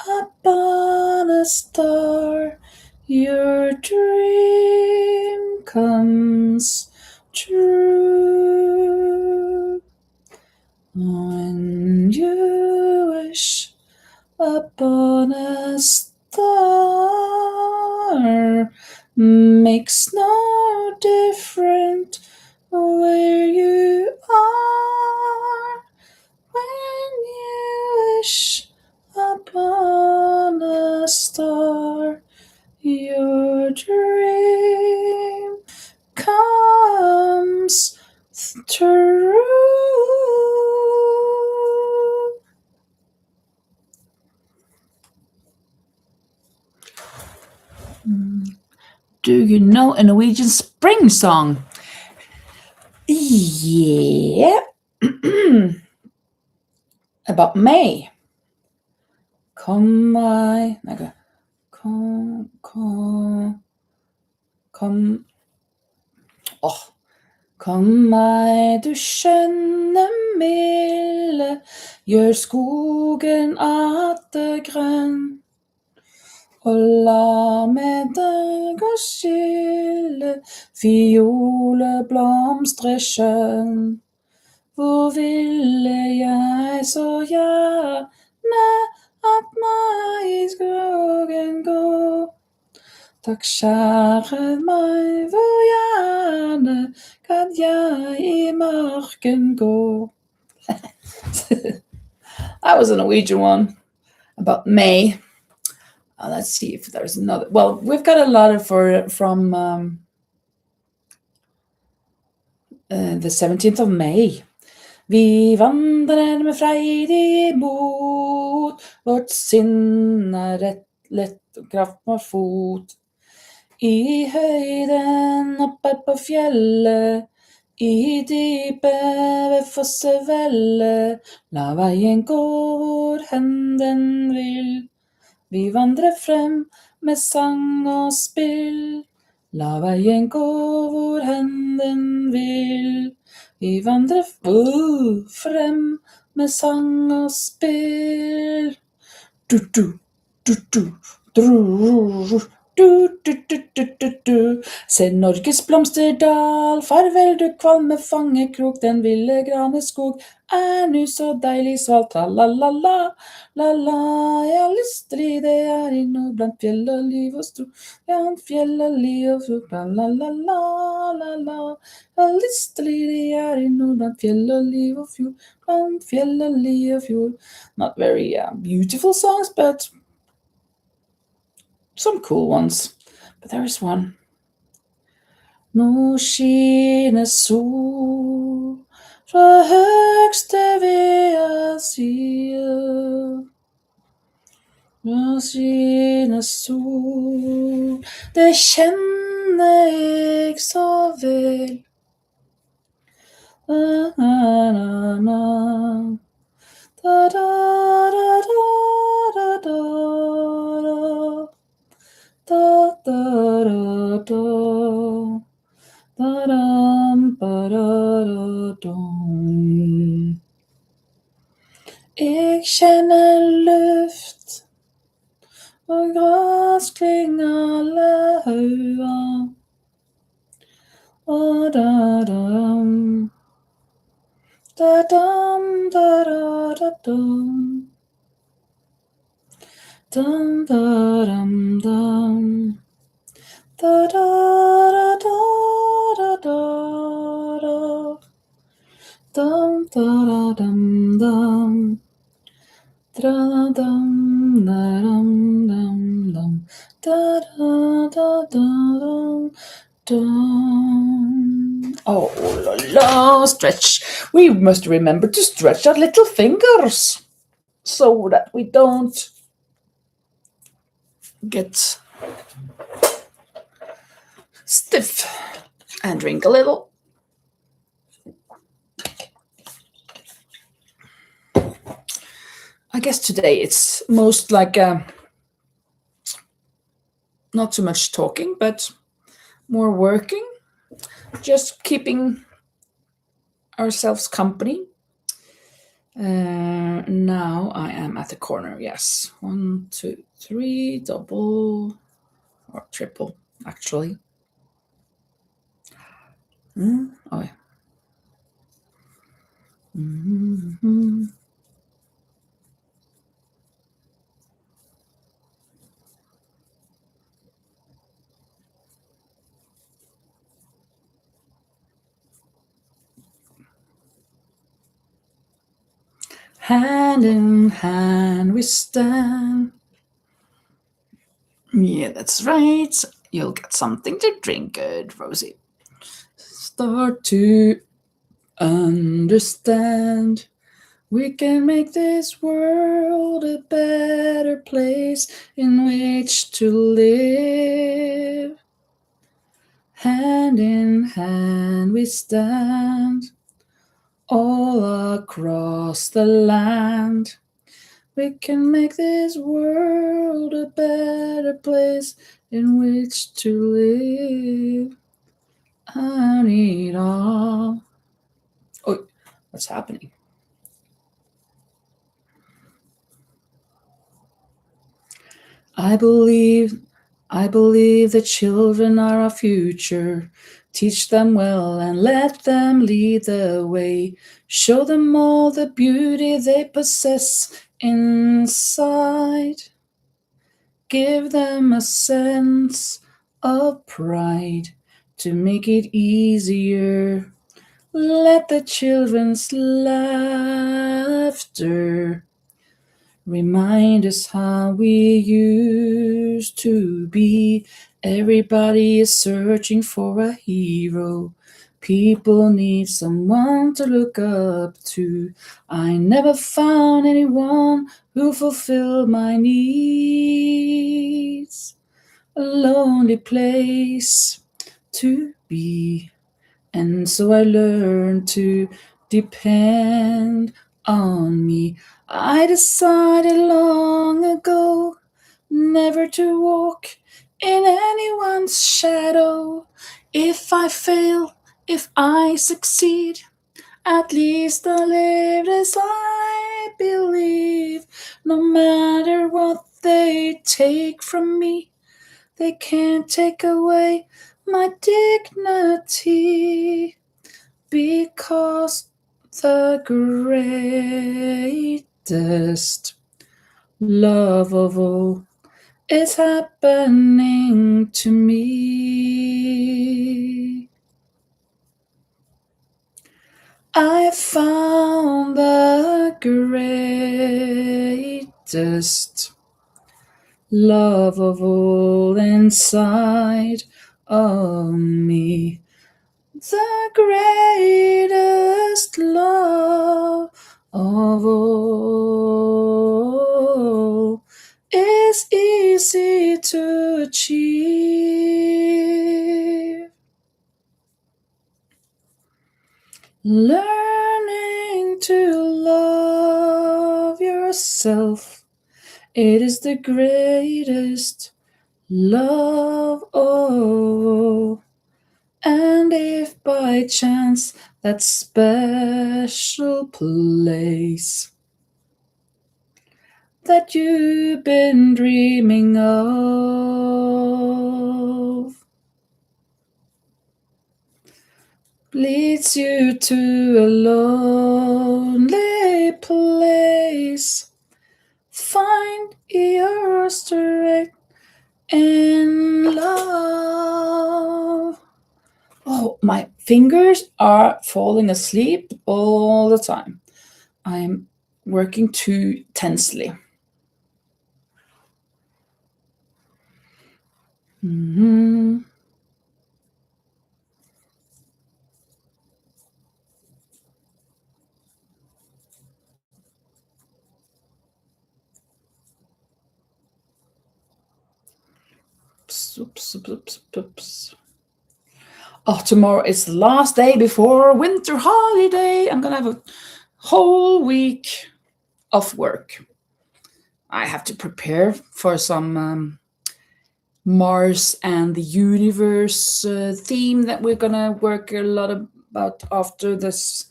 upon a star, your dream comes true. When you wish upon a star, makes no difference where you are. When you wish upon a star, your dream comes true. Do you know a Norwegian spring song? Yeah. About May. Kom meg Kom meg, du skjønne milde, gjør skogen atter grønn. Og la med deg og skille, fiole blomstre skjønn. Hvor ville jeg så gjerne at meg i skogen gå? Takk, kjære meg, hvor gjerne kan jeg i marken gå. That was a Norwegian one about May. Let's see if there's another. Well, we've got a lot from the 17th of May. Vi vandrer med freidig mot, vårt sinn rett, lett og kraft med fot. I høyden oppe på fjellet, i dypet ved fossevellet, la veien gå hvor hen den vil. Vi vandrer frem med sang og spill, la veien gå hvor hen den vil. Vi vandrer frem med sang og spill. Se Norges blomsterdal, farvel du kvalme fangekrok, den ville graneskog nu så deilig svalt. La-la-la, la-la, ja lystelig det i nord, blant fjell og liv og stro, blant fjell og liv og stro, la-la-la, la-la, ja lystelig det i nord, blant fjell og liv og fjord, blant fjell og liv og fjord. Not very beautiful songs, but some cool ones. But there is one. Nå skiner sol fra høgste ved sida. Nå skiner sol, det kjenner jeg så vel. Na-na-na-na, da-da-da-da-da-da. Da-da-da-da, da-dam-ba-da-da-dum. Jeg kjenner luft og gras klinger alle hauga. Da-da-dam, da-dam, da-da-da-dum. Dum da dum dum, da da da da da da, dum da da dum dum, da dum da dum dum dum, da da da da dum. Oh la la, stretch. We must remember to stretch our little fingers so that we don't get stiff and drink a little. I guess today it's most like not too much talking, but more working, just keeping ourselves company. Now I am at the corner. Yes, 1, 2, 3, double or triple, actually. Oh, yeah. Mm-hmm. Hand in hand we stand. Yeah, that's right. You'll get something to drink, good, Rosie. Start to understand. We can make this world a better place in which to live. Hand in hand we stand, all across the land. We can make this world a better place in which to live. I need all. Oh, what's happening? I believe the children are our future. Teach them well and let them lead the way. Show them all the beauty they possess inside. Give them a sense of pride to make it easier. Let the children's laughter remind us how we used to be. Everybody is searching for a hero. People need someone to look up to. I never found anyone who fulfilled my needs. A lonely place to be. And so I learned to depend on me. I decided long ago never to walk in anyone's shadow. If I fail, if I succeed, at least I lived as I believe. No matter what they take from me, they can't take away my dignity, because the greatest love of all is happening to me. I found the greatest love of all inside of me. The greatest love of all is easy to achieve. Learning to love yourself, it is the greatest love of all. And if by chance that special place that you've been dreaming of leads you to a lonely place, find your strength in love. Oh, my fingers are falling asleep all the time. I'm working too tensely. Mm-hmm. Oops, oops, oops, oops. Oh, tomorrow is the last day before winter holiday. I'm gonna have a whole week of work. I have to prepare for some Mars and the universe theme that we're gonna work a lot about after this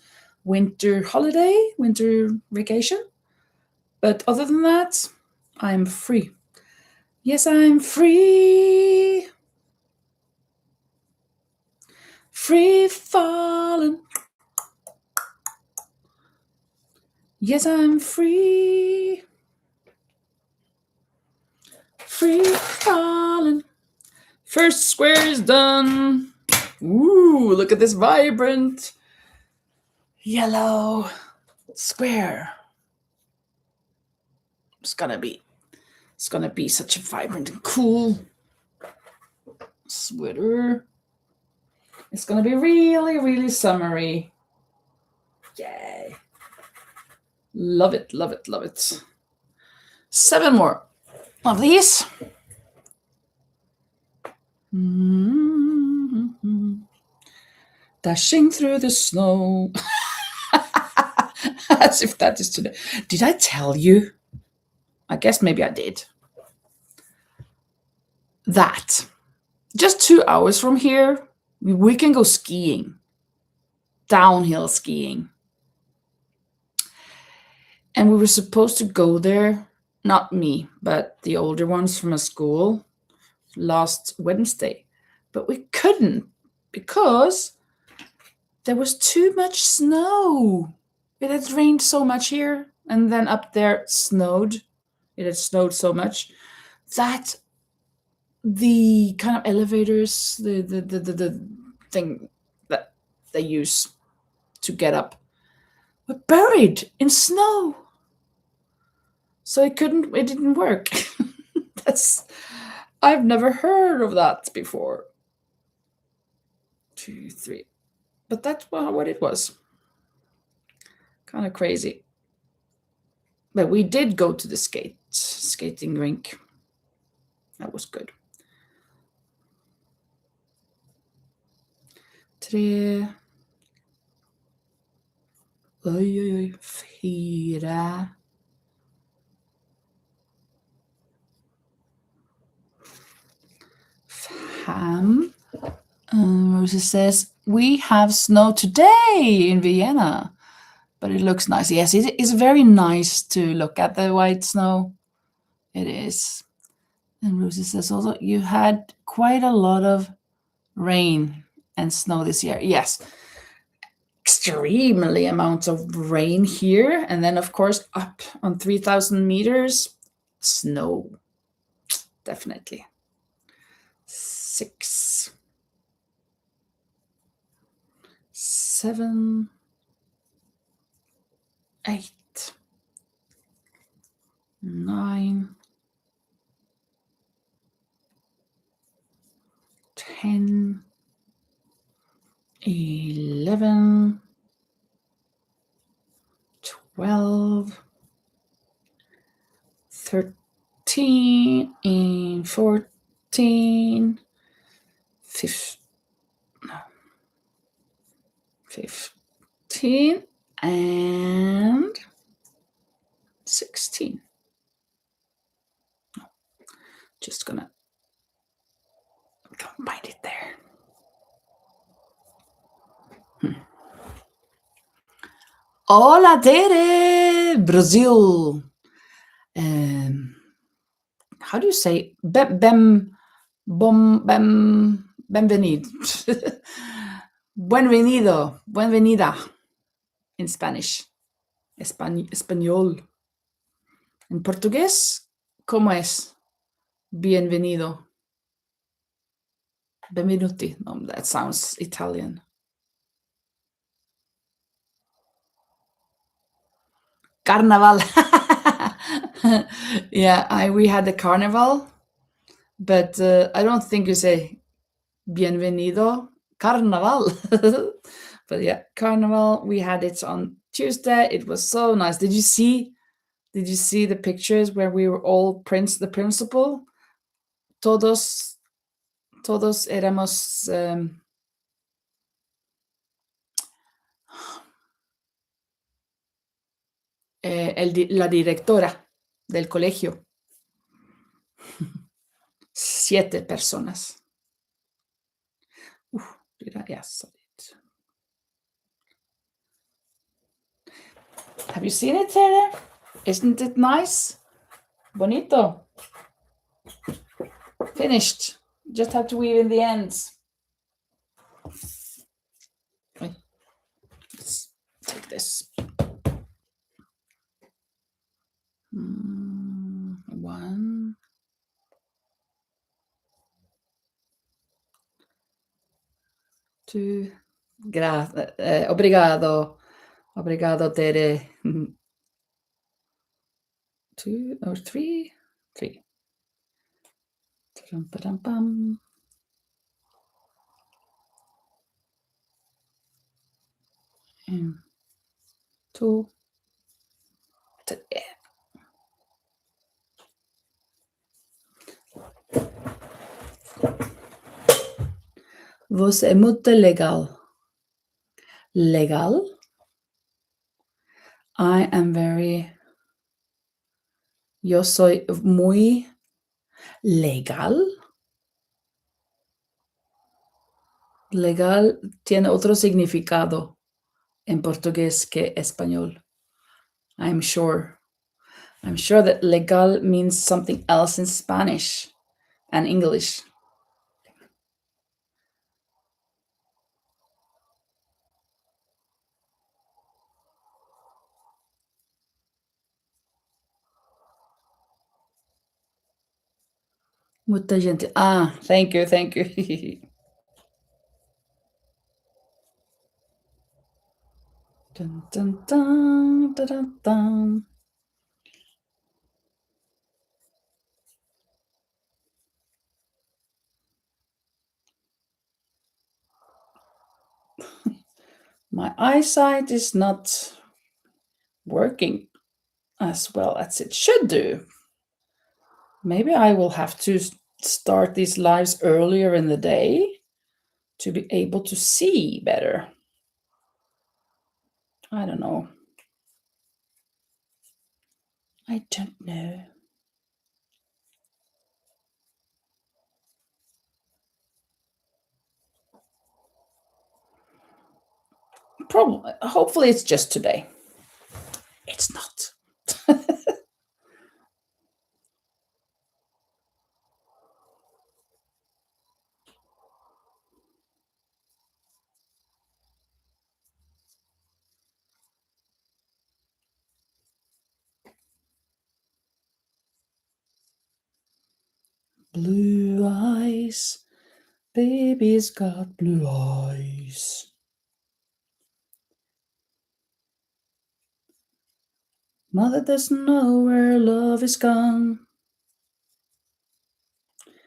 winter holiday, winter vacation. But other than that, I'm free. Yes, I'm free. Free falling. Yes, I'm free. Free falling. First square is done. Ooh, look at this vibrant yellow square. It's gonna be such a vibrant and cool sweater. It's gonna be really, really summery. Yay. Love it, love it, love it. 7 more of these. Dashing through the snow. As if that is today. Did I tell you? I guess maybe I did. That just 2 hours from here, we can go skiing, downhill skiing. And we were supposed to go there, not me, but the older ones from a school last Wednesday. But we couldn't because there was too much snow. It had rained so much here, and then up there snowed. It had snowed so much that the kind of elevators, the thing that they use to get up, were buried in snow. So it didn't work. I've never heard of that before. 2, 3. But that's what it was. Kind of crazy. But we did go to the skating rink. That was good. 3. Oj, 4. 5. Rosie says, we have snow today in Vienna, but it looks nice. Yes, it is very nice to look at the white snow. It is. And Rosie says also, you had quite a lot of rain and snow this year. Yes, extremely amounts of rain here. And then, of course, up on 3,000 meters, snow. Definitely. 6. 7. 8. 9. 10. 11. 12. 13. And 14. 15 and 16. Just gonna combine it there. Hola, Tere, Brazil. How do you say benvenido? Buenvenida in Spanish. Español. En portugués, ¿cómo es? Bienvenido. Benvenuti. No, that sounds Italian. Carnaval. Yeah, we had the carnival, but I don't think you say bienvenido. Carnaval. But yeah, carnival. We had it on Tuesday. It was so nice. Did you see the pictures where we were all the principal? Todos éramos la directora del colegio. 7 personas. Yes. Have you seen it, Tere? Isn't it nice? Bonito. Finished. Just have to weave in the ends. Let's take this. 1. 2. Obrigado. Obrigado, Tere. 2 or 3. 3. Pam. And 2. 3. Você é muito legal. Legal? I am very. Yo soy muy legal. Legal tiene otro significado en portugués que español. I'm sure. I'm sure that legal means something else in Spanish and English. Muita gente. Ah, thank you, thank you. Dun, dun, dun, dun, dun, dun. My eyesight is not working as well as it should do. Maybe I will have to start these lives earlier in the day to be able to see better. I don't know. I don't know. Probably, hopefully, it's just today. It's not. Blue eyes, baby's got blue eyes. Mother doesn't know where love is gone.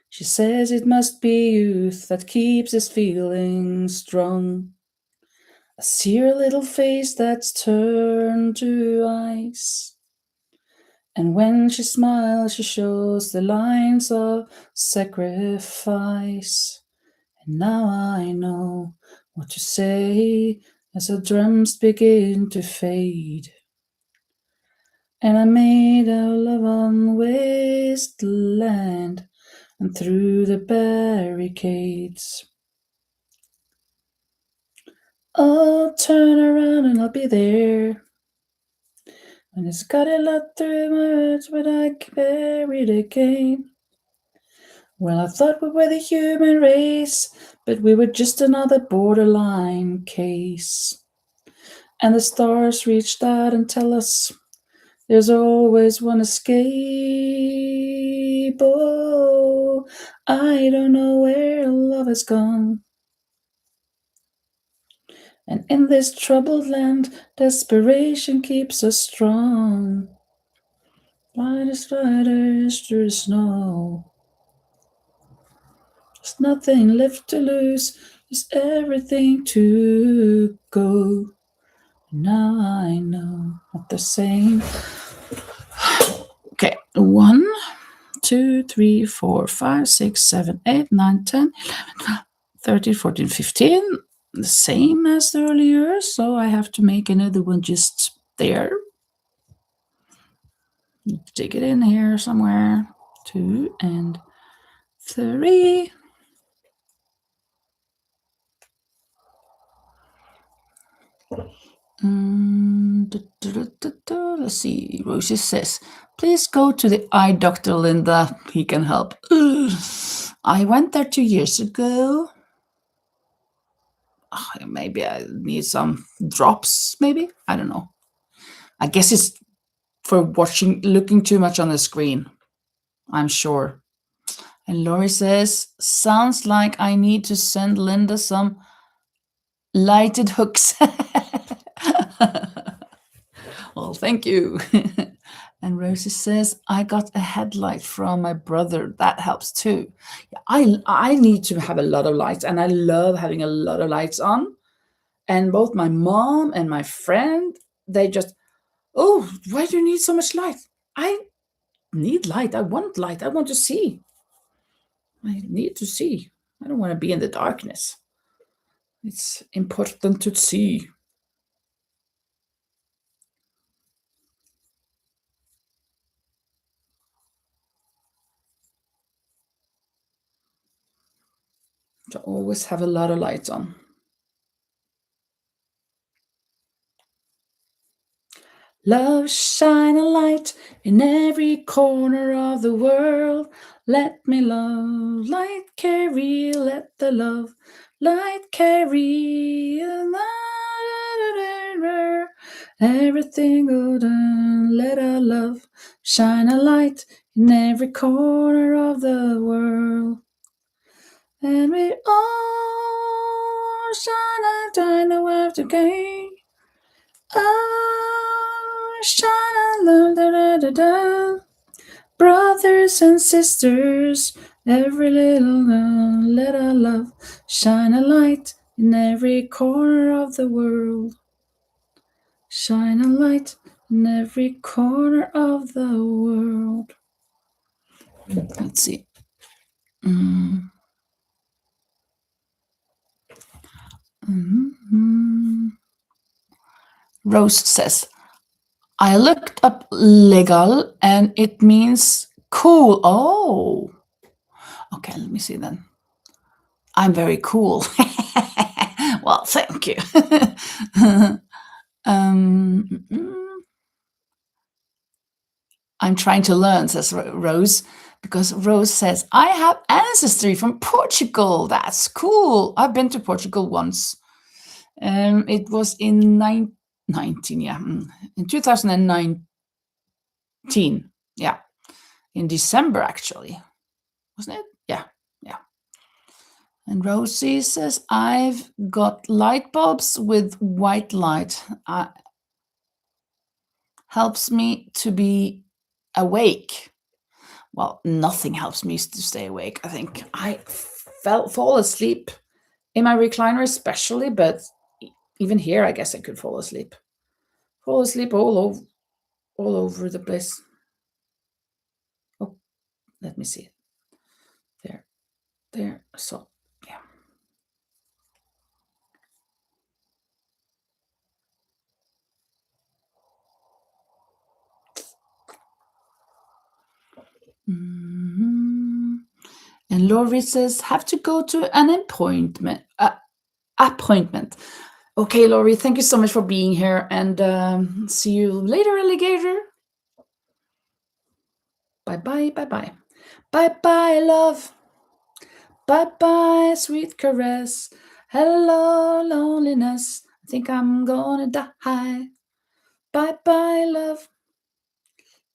She says it must be youth that keeps his feelings strong. I see her little face that's turned to ice. And when she smiles, she shows the lines of sacrifice. And now I know what to say as her drums begin to fade. And I made our love on the wasteland and through the barricades. I'll turn around and I'll be there. And it's got a lot through my words, but I buried again. Well, I thought we were the human race, but we were just another borderline case. And the stars reached out and tell us there's always one escape. Oh, I don't know where love has gone. And in this troubled land, desperation keeps us strong. Blind as spiders through the snow. There's nothing left to lose, there's everything to go. Now I know what they're saying. Okay, 1, 2, 3, 4, 5, 6, 7, 8, 9, 10, 11, 13, 14, 15. The same as the earlier, so I have to make another one just there. Dig it in here somewhere. 2 and 3. Let's see. Rosie says, please go to the eye doctor, Linda. He can help. I went there 2 years ago. Maybe I need some drops, maybe. I don't know. I guess it's for looking too much on the screen. I'm sure. And Lori says, sounds like I need to send Linda some lighted hooks. Well, thank you. And Rosie says, I got a headlight from my brother. That helps too. I need to have a lot of lights, and I love having a lot of lights on. And both my mom and my friend, they just, oh, why do you need so much light? I need light. I want light. I want to see. I need to see. I don't want to be in the darkness. It's important to see. To always have a lot of lights on. Love, shine a light in every corner of the world. Let me love, light carry, let the love, light carry. Everything go down, let our love shine a light in every corner of the world. And we all shine a light in the world together. Oh, shine a da da da. Brothers and sisters, every let our love shine a light in every corner of the world. Shine a light in every corner of the world. Let's see. Rose says, I looked up legal and it means cool. Oh, okay, let me see then. I'm very cool. Well, thank you. I'm trying to learn, says Rose, because Rose says, I have ancestry from Portugal. That's cool. I've been to Portugal once. It was in 19, yeah, in 2019. Yeah, in December, actually. Wasn't it? Yeah, yeah. And Rosie says, I've got light bulbs with white light. Helps me to be awake. Well, nothing helps me to stay awake, I think. I fall asleep in my recliner especially, but even here, I guess I could fall asleep. Fall asleep all over the place. Oh, let me see. There. So, yeah. And Laurie says, have to go to an appointment. Okay, Laurie, thank you so much for being here, and see you later, alligator. Bye-bye, bye-bye. Bye-bye, love. Bye-bye, sweet caress. Hello, loneliness. I think I'm gonna die. Bye-bye, love.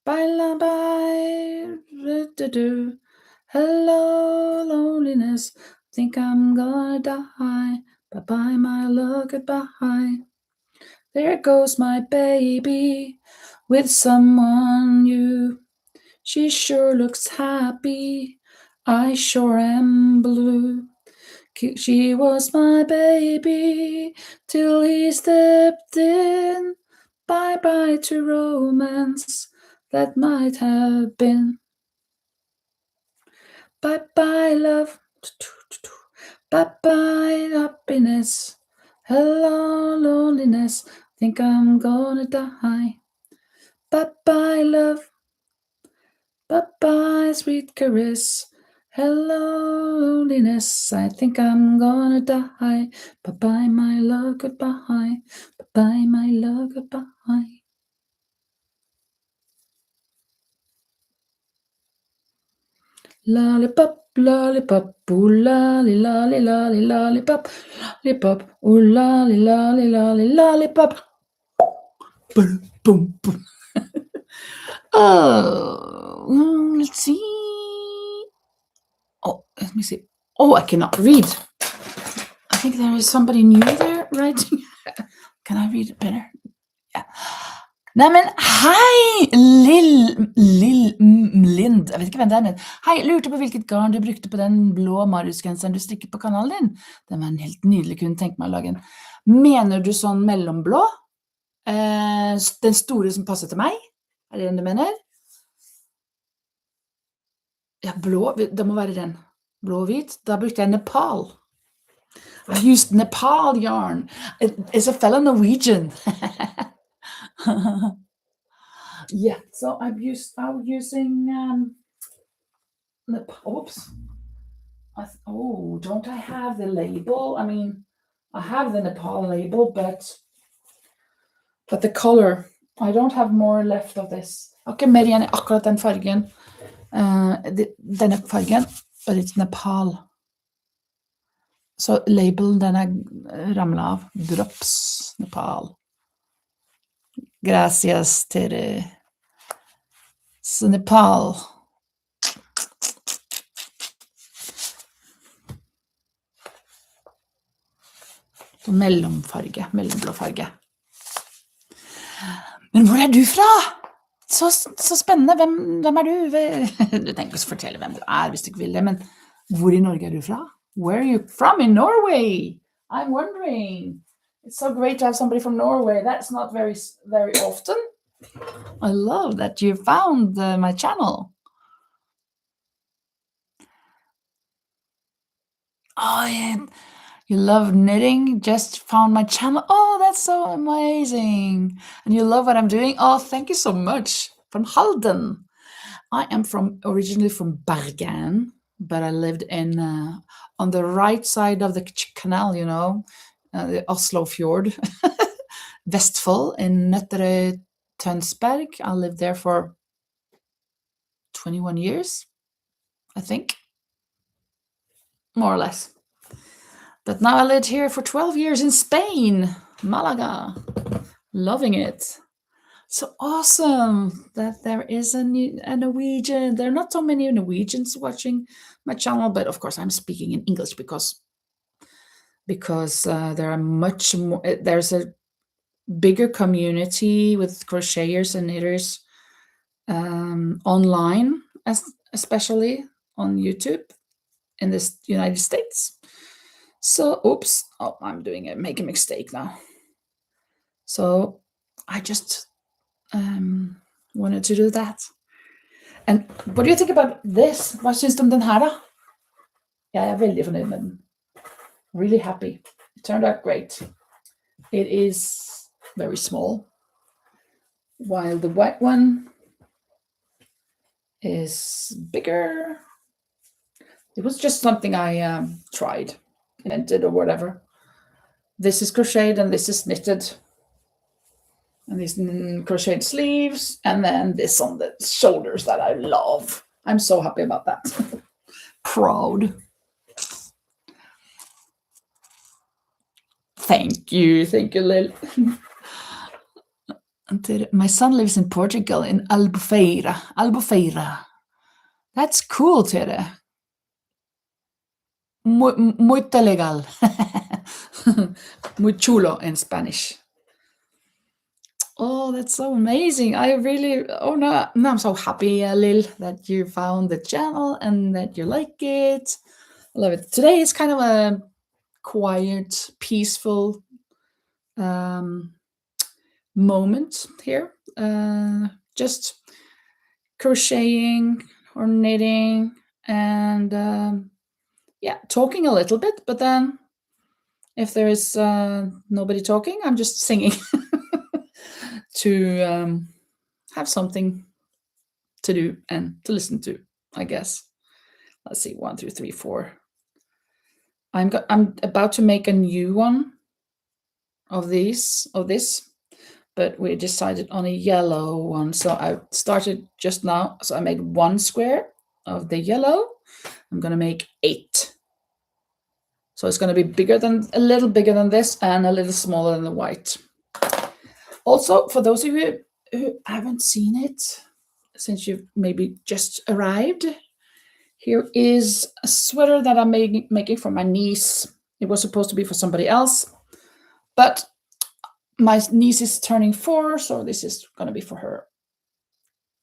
Bye-bye. Do-do-do. Hello, loneliness. I think I'm gonna die. Bye-bye, my love. Goodbye. There goes my baby with someone new. She sure looks happy. I sure am blue. She was my baby till he stepped in. Bye bye to romance that might have been. Bye bye, love. Bye bye, happiness. Hello, loneliness. Think I'm gonna die. Bye bye, love. Bye bye, sweet caress. Hello, loneliness. I think I'm gonna die. Bye bye, my love, goodbye. Bye bye, my love, goodbye. Lollipop, lollipop, ooh lolly, lolly, lolly, lollipop, lollipop, ooh lolly, lolly, lolly, lollipop. Boom, boom, boom. Oh, let's see. Oh, let me see. Oh, I cannot read. I think there is somebody new there writing. Can I read it better? Yeah. Neimen, hei, Lind. Jeg vet ikke hvem det er, men hei, lurte på hvilket garn du brukte på den blå Marius-genseren du strikket på kanalen din. Den var en helt nydelig, kunne tenke meg å lage en. Mener du sånn mellomblå? Den store som passer til meg? Er det den du mener? Ja, blå, det må være den. Blå og hvit. Da brukte jeg Nepal. I used Nepal yarn. It's a fellow Norwegian. Yeah, so I'm using Nepal. Oops. Oh, don't I have the label? I mean, I have the Nepal label, but the color, I don't have more left of this. Jeg har ikke mer igjen i akkurat den fargen. Denne fargen, but it's Nepal. Så labelen, den er ramlet av. Drops, Nepal. Gracias, Tere. Så Nepal. Så mellomfarge, mellomblå farge. Men hvor er du fra? Så spennende. Hvem er du? Du tenker ikke å fortelle hvem du er hvis du ikke vil det, men hvor i Norge er du fra? Where are you from in Norway? I'm wondering. It's so great to have somebody from Norway. That's not very, very often. I love that you found my channel. Oh, yeah. You love knitting, just found my channel. Oh, that's so amazing. And you love what I'm doing. Oh, thank you so much. From Halden. I am originally from Bergen, but I lived in on the right side of the canal, you know, the Oslo Fjord. Vestfold in Nøtterøy, Tønsberg. I lived there for 21 years, I think. More or less. But now I lived here for 12 years in Spain, Malaga. Loving it. So awesome that there is a Norwegian. There are not so many Norwegians watching my channel, but of course I'm speaking in English because there are much more. There's a bigger community with crocheters and knitters online, especially on YouTube in the United States. So, oops, oh, make a mistake now. So I just wanted to do that. And what do you think about this? Hva syns du om den her, da? Jeg er veldig fornøyd med den. Really happy. It turned out great. It is very small, while the white one is bigger. It was just something I tried, invented, or whatever. This is crocheted and this is knitted. And these crocheted sleeves, and then this on the shoulders that I love. I'm so happy about that. Proud. Thank you, Lil. My son lives in Portugal, in Albufeira. That's cool, Tere. Muito legal. Muy chulo in Spanish. Oh, that's so amazing. No, I'm so happy, Lil, that you found the channel and that you like it. I love it. Today is kind of a quiet, peaceful moment here. Just crocheting or knitting and talking a little bit. But then if there is nobody talking, I'm just singing to have something to do and to listen to, I guess. Let's see, 1, 2, 3, 4. I'm about to make a new one of this, but we decided on a yellow one. So I started just now. So I made 1 square of the yellow. I'm going to make 8. So it's going to be a little bigger than this and a little smaller than the white. Also, for those of you who haven't seen it, since you've maybe just arrived, here is a sweater that I'm making for my niece. It was supposed to be for somebody else, but my niece is turning 4, so this is going to be for her.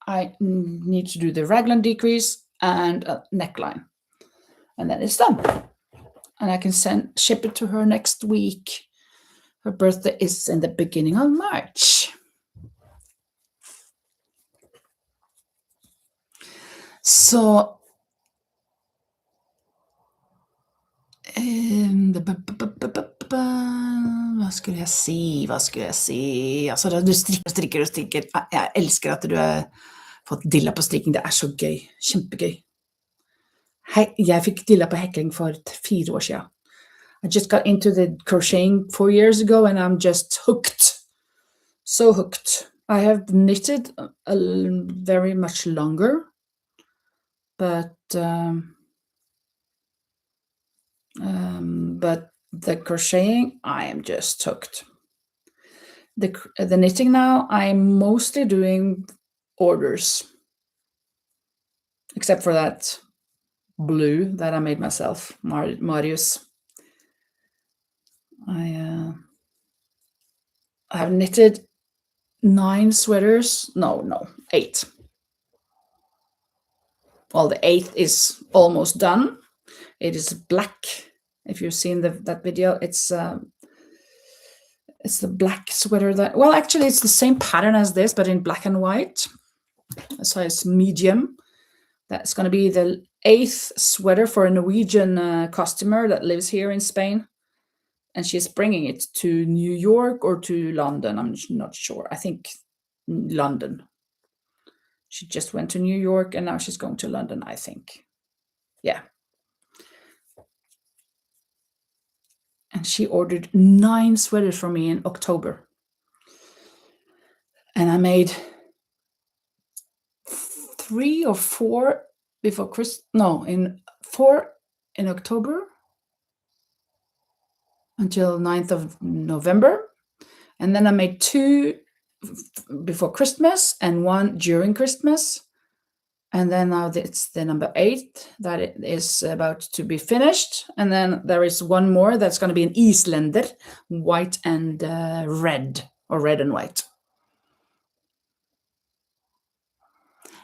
I need to do the raglan decrease and a neckline, and then it's done. And I can ship it to her next week. Her birthday is in the beginning of March. So Hva skulle jeg si? Altså, du strikker og strikker. Jeg elsker at du har fått dilla på strikking. Det er så gøy. Kjempegøy. Jeg fikk dilla på hekling for 4 år siden. I just got into the crocheting 4 years ago and I'm just hooked. So hooked. I have knitted very much longer, but the crocheting, I am just hooked. The knitting now, I'm mostly doing orders, except for that blue that I made myself, Marius. I have knitted 9 sweaters. No, 8. Well, the 8th is almost done. It is black. If you've seen that video, it's the black sweater that, well, actually it's the same pattern as this, but in black and white, size medium. That's going to be the 8th sweater for a Norwegian customer that lives here in Spain. And she's bringing it to New York or to London. I'm not sure. I think London. She just went to New York and now she's going to London, I think. Yeah. And she ordered 9 sweaters from me in October. And I made 3 or 4 before Christmas. No, 4 in October until 9th of November. And then I made 2 before Christmas and 1 during Christmas. And then now it's the number 8 that it is about to be finished. And then there is 1 more that's going to be an Islander, white and red, or red and white.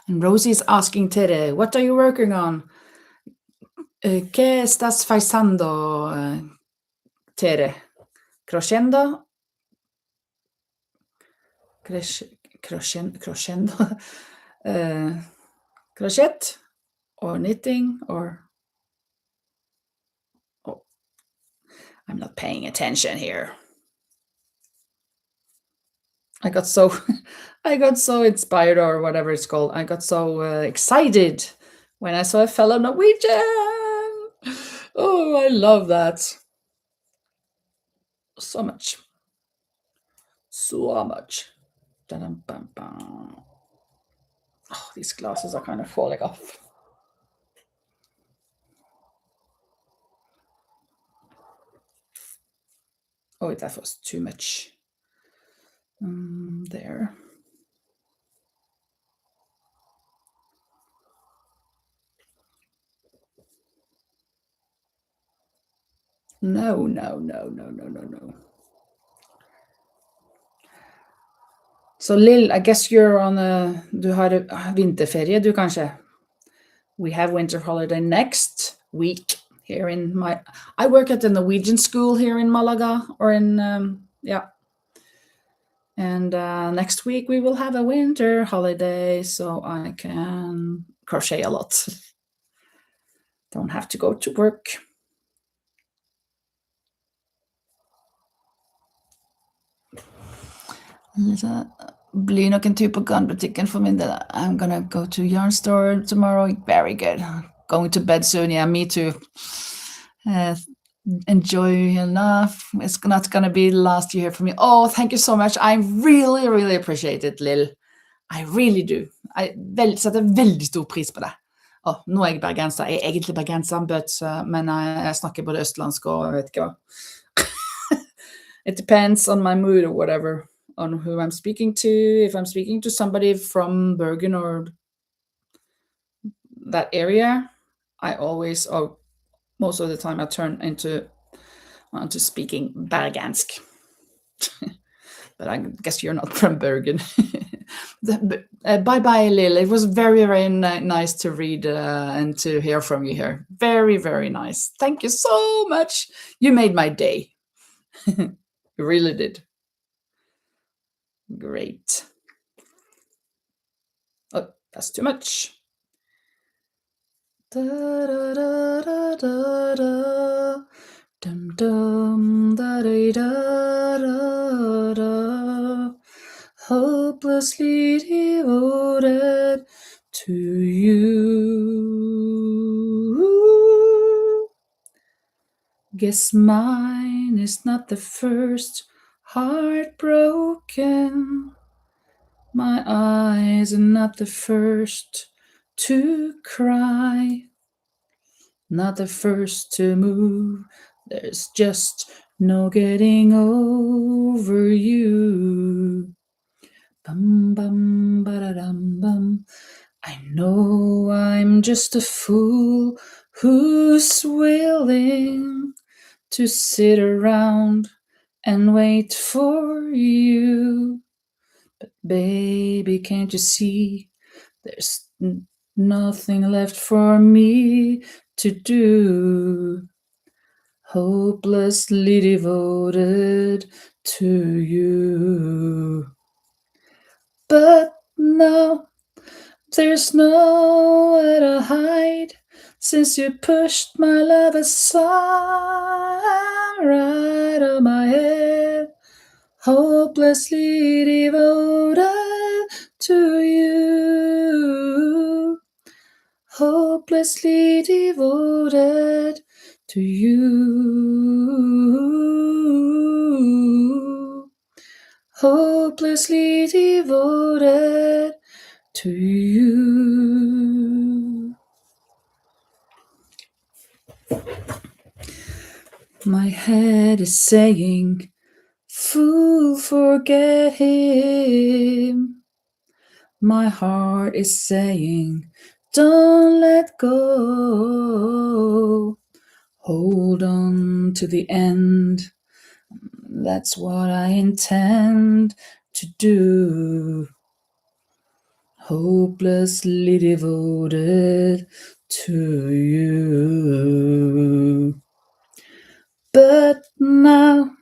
And Rosie is asking Tere, what are you working on? ¿Qué estás fazendo, Tere? Crocendo? Crocendo? Crochet? Or knitting? Or... Oh, I'm not paying attention here. I got so inspired, or whatever it's called. I got so excited when I saw a fellow Norwegian. Oh, I love that so much. So much. Oh, these glasses are kind of falling off. Oh, that was too much. There. No. So Lill, I guess you're on du har vinterferie, du kanskje? We have winter holiday next week here in I work at the Norwegian school here in Malaga, or in, yeah. And next week we will have a winter holiday, so I can crochet a lot. Don't have to go to work. Det blir nok en tur på garnbutikken for min del. I'm gonna go to yarn store tomorrow. Very good. Going to bed soon. Yeah, me too. Enjoy enough. It's not gonna be the last year for me. Oh, thank you so much. I really, really appreciate it, Lill. I really do. Jeg setter veldig stor pris på det. Nå er jeg bergenser. Jeg er egentlig bergenser, men jeg snakker både østlandsk og jeg vet ikke hva. It depends on my mood or whatever, on who I'm speaking to. If I'm speaking to somebody from Bergen or that area, I always, most of the time, I turn onto speaking Bergensk. But I guess you're not from Bergen. Bye, Lill. It was very, very nice to read and to hear from you here. Very, very nice. Thank you so much. You made my day. You really did. Great. Oh, that's too much. Da, da, da, da, da, da. da da da, hopelessly devoted to you. Guess mine is not the first heart broken. My eyes are not the first to cry, not the first to move. There's just no getting over you. Bum bum ba-da-dum bum. I know I'm just a fool who's willing to sit around and wait for you. But baby, can't you see there's nothing left for me to do? Hopelessly devoted to you. But now there's nowhere to hide since you pushed my love aside. Right on my head, hopelessly devoted to you. Hopelessly devoted to you. Hopelessly devoted to you. My head is saying, fool, forget him. My heart is saying, don't let go. Hold on to the end. That's what I intend to do. Hopelessly devoted to you. But now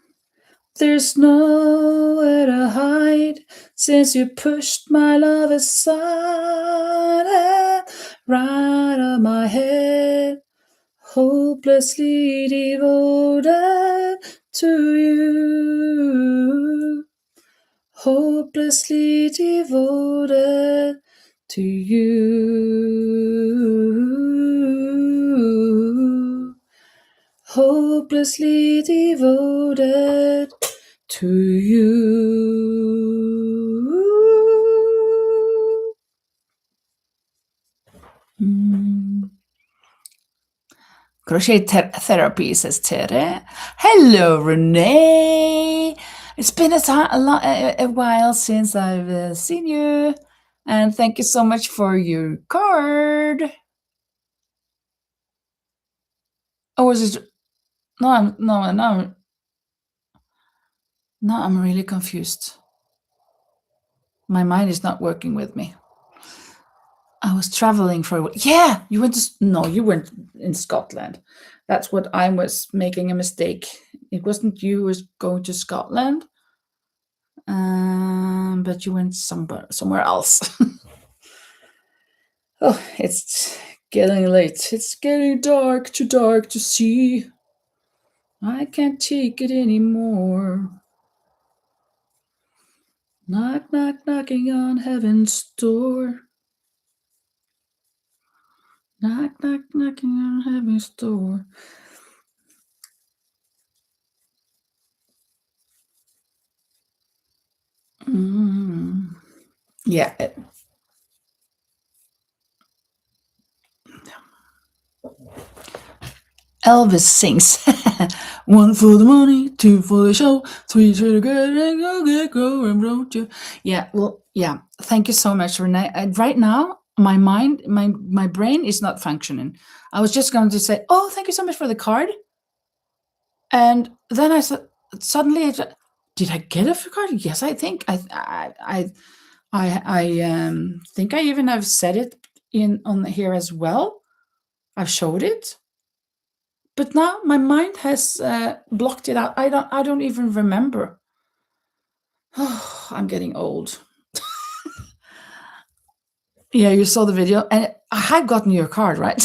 there's nowhere to hide since you pushed my love aside. Right on my head, hopelessly devoted to you. Hopelessly devoted to you. Hopelessly devoted to you. Crochet therapy, says Tere. Hello, Renee. It's been a while since I've seen you, and thank you so much for your card. Oh, was it? No, I'm really confused. My mind is not working with me. I was traveling for a while. Yeah, you went to you weren't in Scotland. That's what I was making a mistake. It wasn't you who was going to Scotland, but you went somewhere else. Oh, it's getting late. It's getting too dark to see. I can't take it anymore. Knock, knock, knocking on heaven's door. Knock, knock, knocking on heaven's door. Yeah. Elvis sings. 1 for the money, 2 for the show, 3 for the good and go and road you. Yeah, well, yeah. Thank you so much, Renee. Right now, my mind, my brain is not functioning. I was just going to say, oh, thank you so much for the card. And then I said, suddenly, did I get a card? Yes, I think I think I even have said it on here as well. I've showed it, but now my mind has blocked it out. I don't even remember. Oh, I'm getting old. Yeah, you saw the video, and I had gotten your card, right?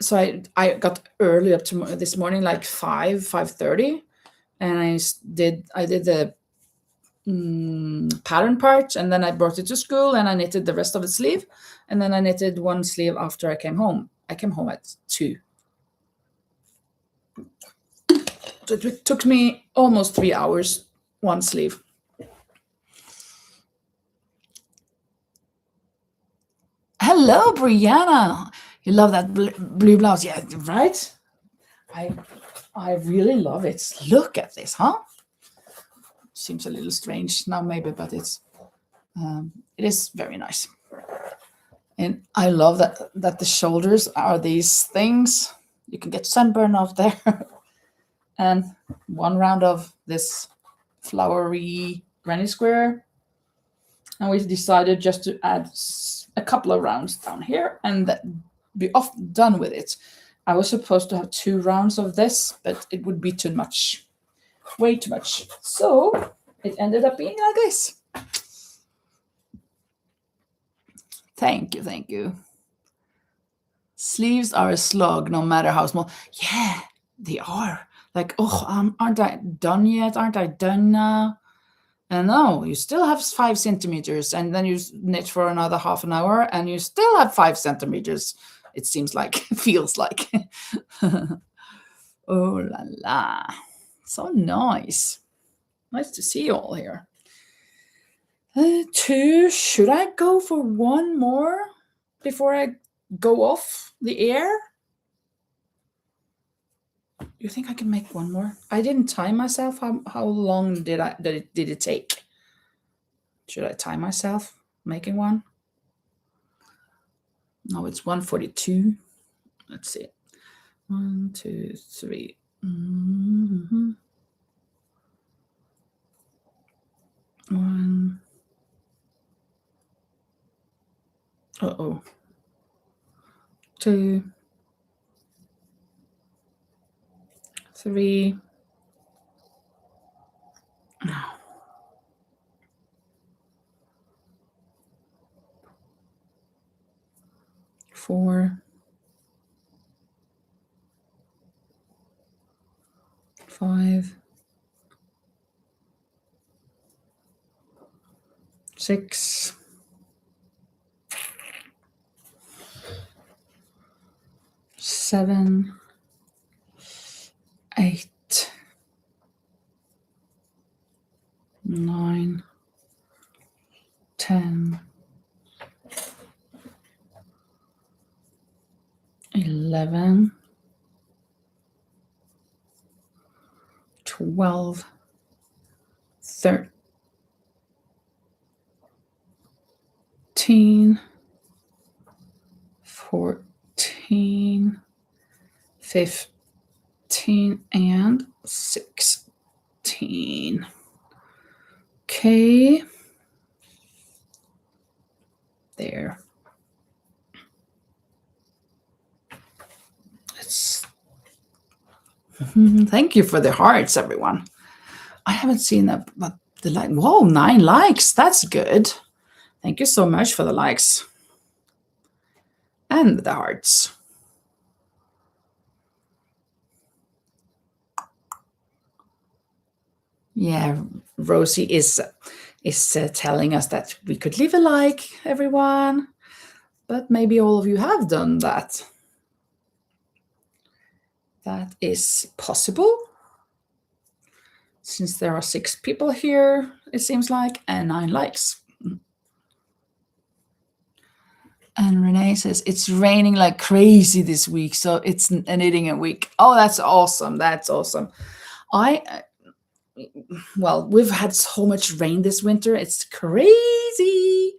so I got early up to this morning, like 5:30, and I did the pattern part, and then I brought it to school, and I knitted the rest of the sleeve, and then I knitted one sleeve after I came home. I came home at 2. So it took me almost 3 hours, one sleeve. Hello, Brianna. You love that blue blouse, yeah, right? I really love it. Look at this, huh? Seems a little strange now, maybe, but it is very nice. And I love that the shoulders are these things. You can get sunburn off there. And one round of this flowery granny square. And we decided just to add a couple of rounds down here and be done with it. I was supposed to have 2 rounds of this, but it would be too much. Way too much. So it ended up being like this. Thank you, thank you. Sleeves are a slog, no matter how small. Yeah, they are. Like, oh, aren't I done yet? Aren't I done now? And no, you still have 5 centimeters, and then you knit for another half an hour, and you still have 5 centimeters. It seems like, feels like. Oh la la. So nice. Nice to see you all here. 2. Should I go for one more before I go off the air? You think I can make one more? I didn't time myself. How long did it take? Should I time myself making one? No, it's 1:42. Let's see. 1, 2, 3. Mm-hmm. 1. Uh-oh. 2. 3. No. 4. 5. 6. 7. 8. 9. 10. 11. 12. 13. 14. 15 and 16. Okay. There. Thank you for the hearts, everyone. I haven't seen that, but the like. Whoa, 9 likes. That's good. Thank you so much for the likes and the hearts. Yeah, Rosie is telling us that we could leave a like, everyone. But maybe all of you have done that. That is possible. Since there are 6 people here, it seems like, and 9 likes. And Renee says, it's raining like crazy this week, so it's a knitting a week. Oh, that's awesome. That's awesome. Well, we've had so much rain this winter. It's crazy.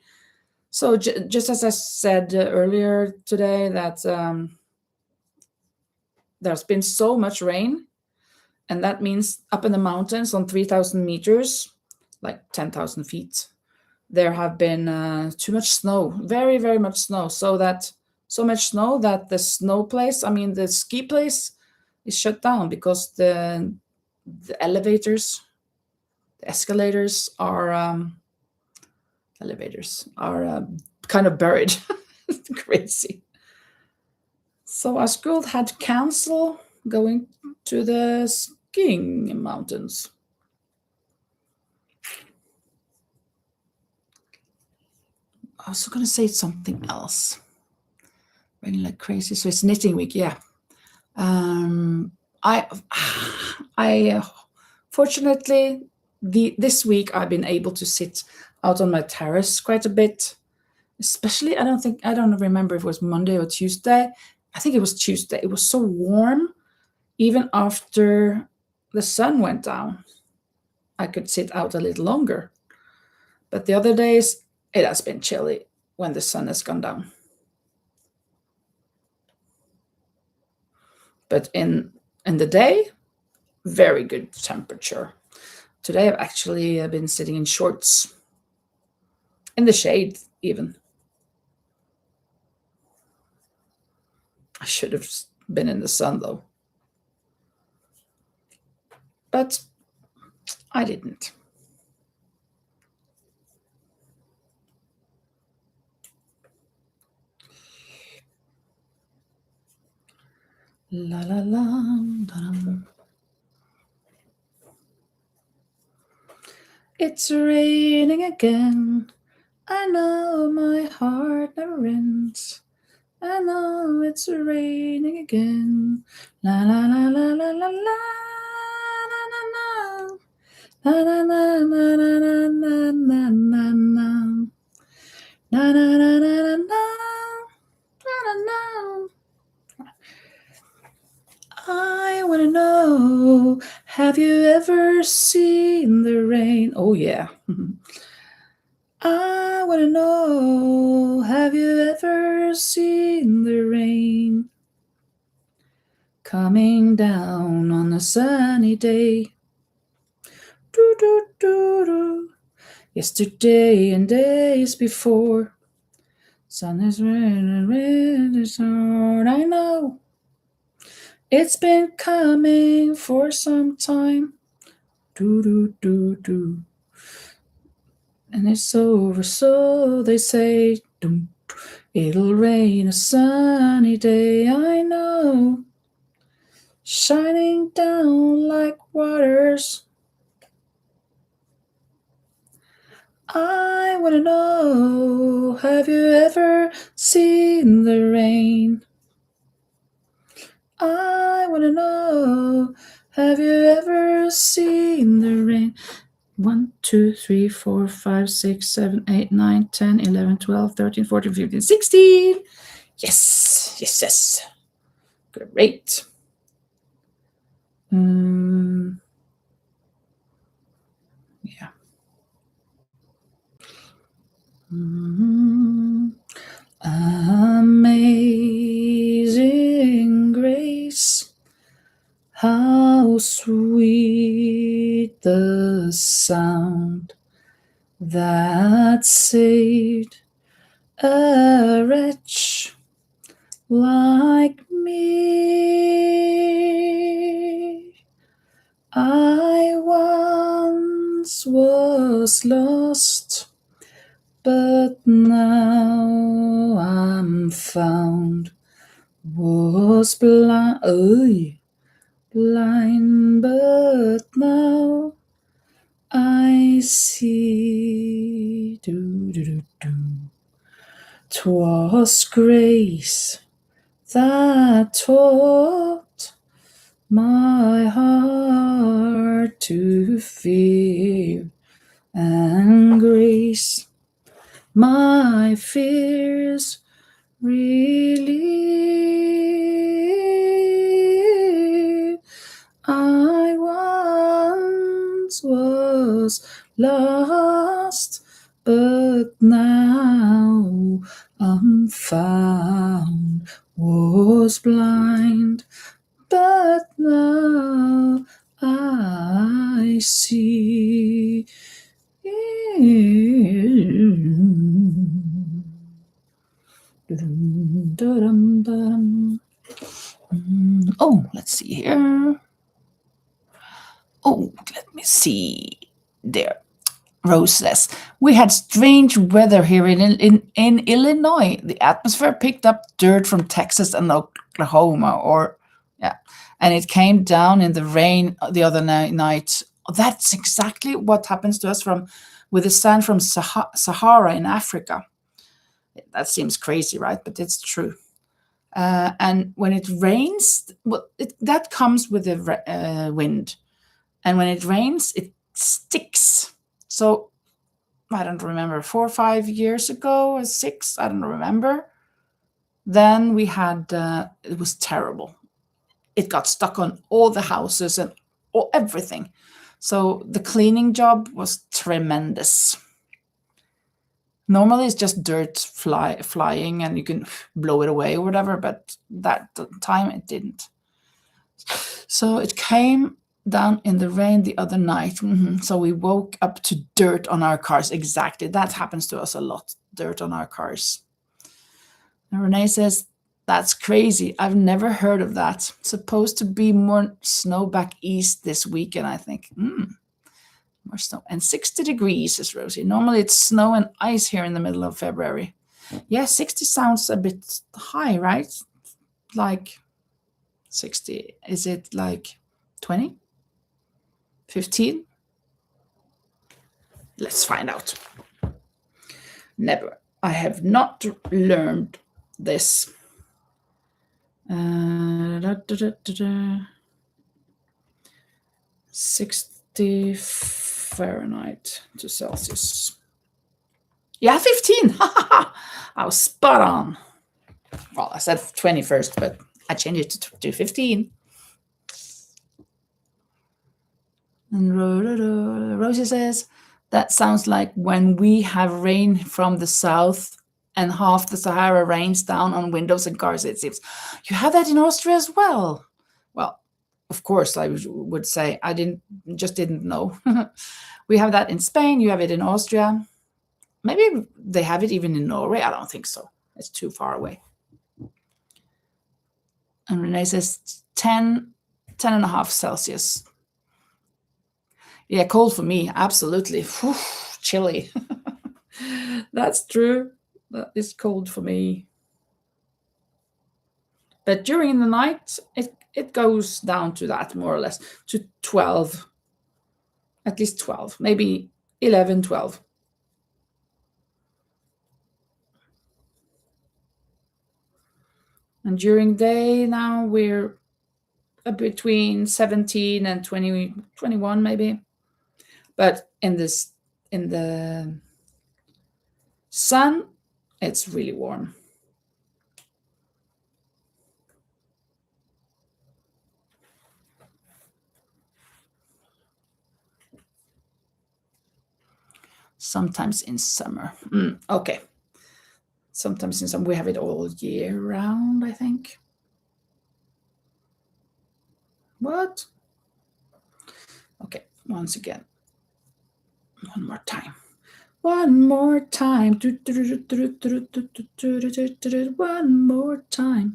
So just as I said earlier today, that there's been so much rain, and that means up in the mountains on 3,000 meters, like 10,000 feet, there have been too much snow, very, very much snow. So much snow that the snow place, the ski place, is shut down because the elevators, the escalators are kind of buried. Crazy. So our school had to cancel going to the skiing mountains. I was going to say something else. Raining like crazy. So it's knitting week, yeah. I fortunately this week I've been able to sit out on my terrace quite a bit. Especially, I don't remember if it was Monday or Tuesday. I think it was Tuesday. It was so warm, even after the sun went down. I could sit out a little longer. But the other days, it has been chilly when the sun has gone down. But in the day, very good temperature. Today I've actually been sitting in shorts, in the shade even. I should have been in the sun though. But I didn't. La la la. Da-dum. It's raining again. I know my heart never ends. I know it's raining again. La la la la la la la. Na na na. Na na na na na na na na na. Na na na na na na. Na na na. I want to know, have you ever seen the rain? Oh, yeah. I want to know, have you ever seen the rain coming down on a sunny day? Do, do, do, do. Yesterday and days before. Sun is red, red is hard, I know. It's been coming for some time. Do, do, do, do. And it's over, so they say. Doom. It'll rain a sunny day, I know. Shining down like waters. I want to know, have you ever seen the rain? I want to know, have you ever seen the rain? 1, 2, 3, 4, 5, 6, 7, 8, 9, 10, 11, 12, 13, 14, 15, 16. Yes, yes, yes. Great. Yeah. Amazing grace, how sweet the sound that saved a wretch like me. I once was lost, but now I'm found. Was blind, but now I see. 'Twas grace that taught my heart to fear, and grace my fears relieve. I once was lost, but now I'm found. Was blind, but now I see. Oh, let's see here. Oh, let me see. There. Rose says, we had strange weather here in Illinois. The atmosphere picked up dirt from Texas and Oklahoma, yeah, and it came down in the rain the other night. That's exactly what happens to us with the sand from Sahara in Africa. That seems crazy, right? But it's true. And when it rains, well, that comes with the wind. And when it rains, it sticks. So I don't remember, 4 or 5 years ago, or 6, I don't remember. Then we had, it was terrible. It got stuck on all the houses and everything. So the cleaning job was tremendous. Normally it's just dirt flying and you can blow it away or whatever, but that time it didn't. So it came down in the rain the other night. So we woke up to dirt on our cars. Exactly. That happens to us a lot. Dirt on our cars. And Renee says, that's crazy. I've never heard of that. Supposed to be more snow back east this weekend, I think. More snow. And 60 degrees, says Rosie. Normally it's snow and ice here in the middle of February. Yeah, 60 sounds a bit high, right? Like 60. Is it like 20? 15? Let's find out. Never. I have not learned this. 60 Fahrenheit to Celsius. Yeah, 15. I was spot on. Well, I said 20 first, but I changed it to 15. And Rosie says, that sounds like when we have rain from the south and half the Sahara rains down on windows and cars, it seems. You have that in Austria as well. Well, of course, I would say I didn't know. We have that in Spain. You have it in Austria. Maybe they have it even in Norway. I don't think so. It's too far away. And Renee says 10 and a half Celsius. Yeah, cold for me. Absolutely. Whew, chilly. That's true. That is cold for me. But during the night, it goes down to that, more or less, to 12. At least 12, maybe 11, 12. And during day now, we're between 17 and 20, 21 maybe. But in the sun, it's really warm. Sometimes in summer. Okay. Sometimes in summer, we have it all year round, I think. What? Okay, once again. One more time. One more time. One more time.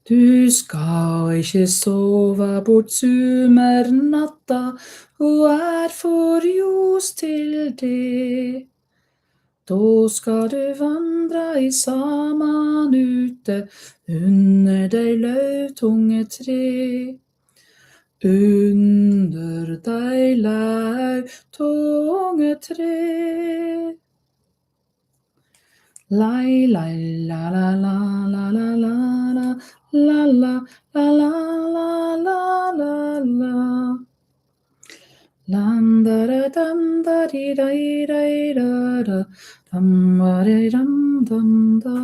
Du skal ikke sove bort sommernatta, hun for ljos til det. Da skal du vandre i saman ute under de løvtunge tre. Under de løvtunge tre. Lai, lai, la, la, la, la, la, la, la, la, la, la, la, la, la, la. Landara dam da di da da da dam ba di dam dam da.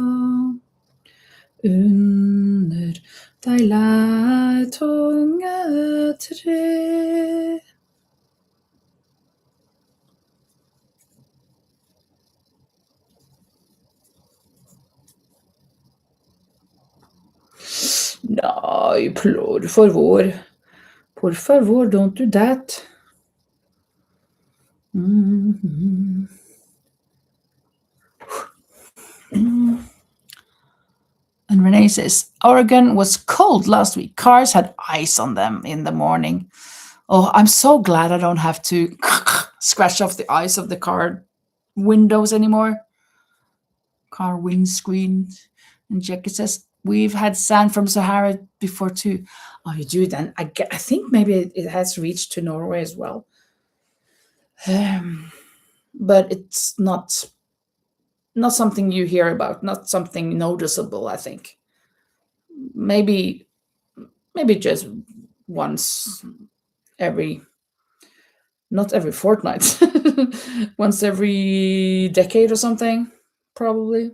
Under de lætunge tre. No, por favor, don't do that. And Renee says, Oregon was cold last week. Cars had ice on them in the morning. Oh, I'm so glad I don't have to scratch off the ice of the car windows anymore. Car windscreen. And Jackie says, we've had sand from Sahara before too. Oh, you do then? I think maybe it has reached to Norway as well. But it's not something you hear about, not something noticeable, I think. Maybe just once every, not every fortnight, once every decade or something, probably.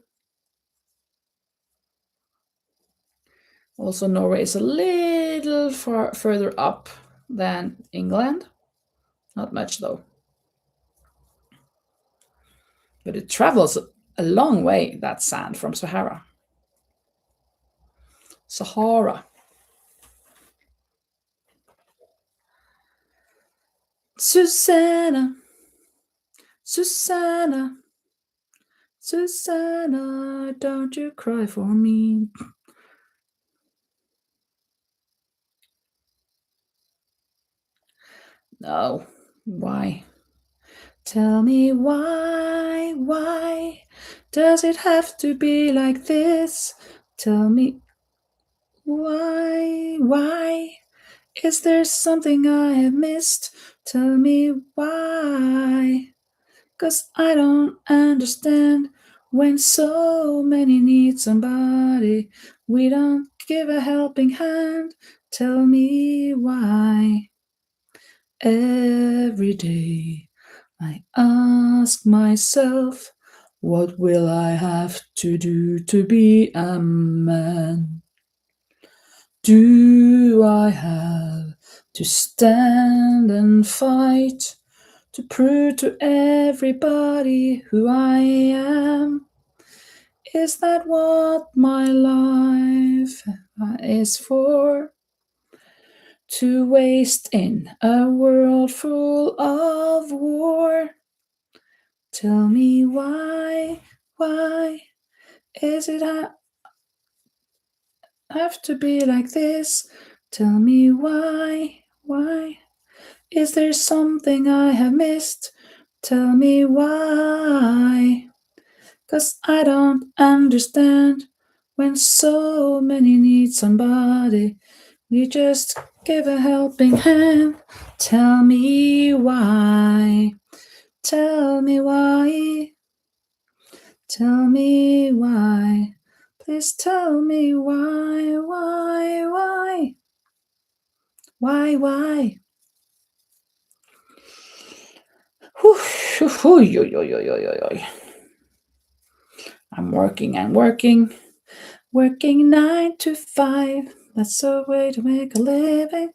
Also, Norway is a little far further up than England. Not much though. But it travels a long way, that sand from Sahara. Sahara. Susanna, Susanna, Susanna, don't you cry for me. No, why? Tell me why does it have to be like this? Tell me why is there something I have missed? Tell me why, 'cause I don't understand when so many need somebody. We don't give a helping hand. Tell me why. Every day I ask myself, what will I have to do to be a man? Do I have to stand and fight to prove to everybody who I am? Is that what my life is for? To waste in a world full of war? Tell me why is it have to be like this? Tell me why is there something I have missed? Tell me why, 'cause I don't understand when so many need somebody. We just give a helping hand. Tell me why. Tell me why. Tell me why. Please tell me why. Why? I'm working. Working 9 to 5. That's a way to make a living.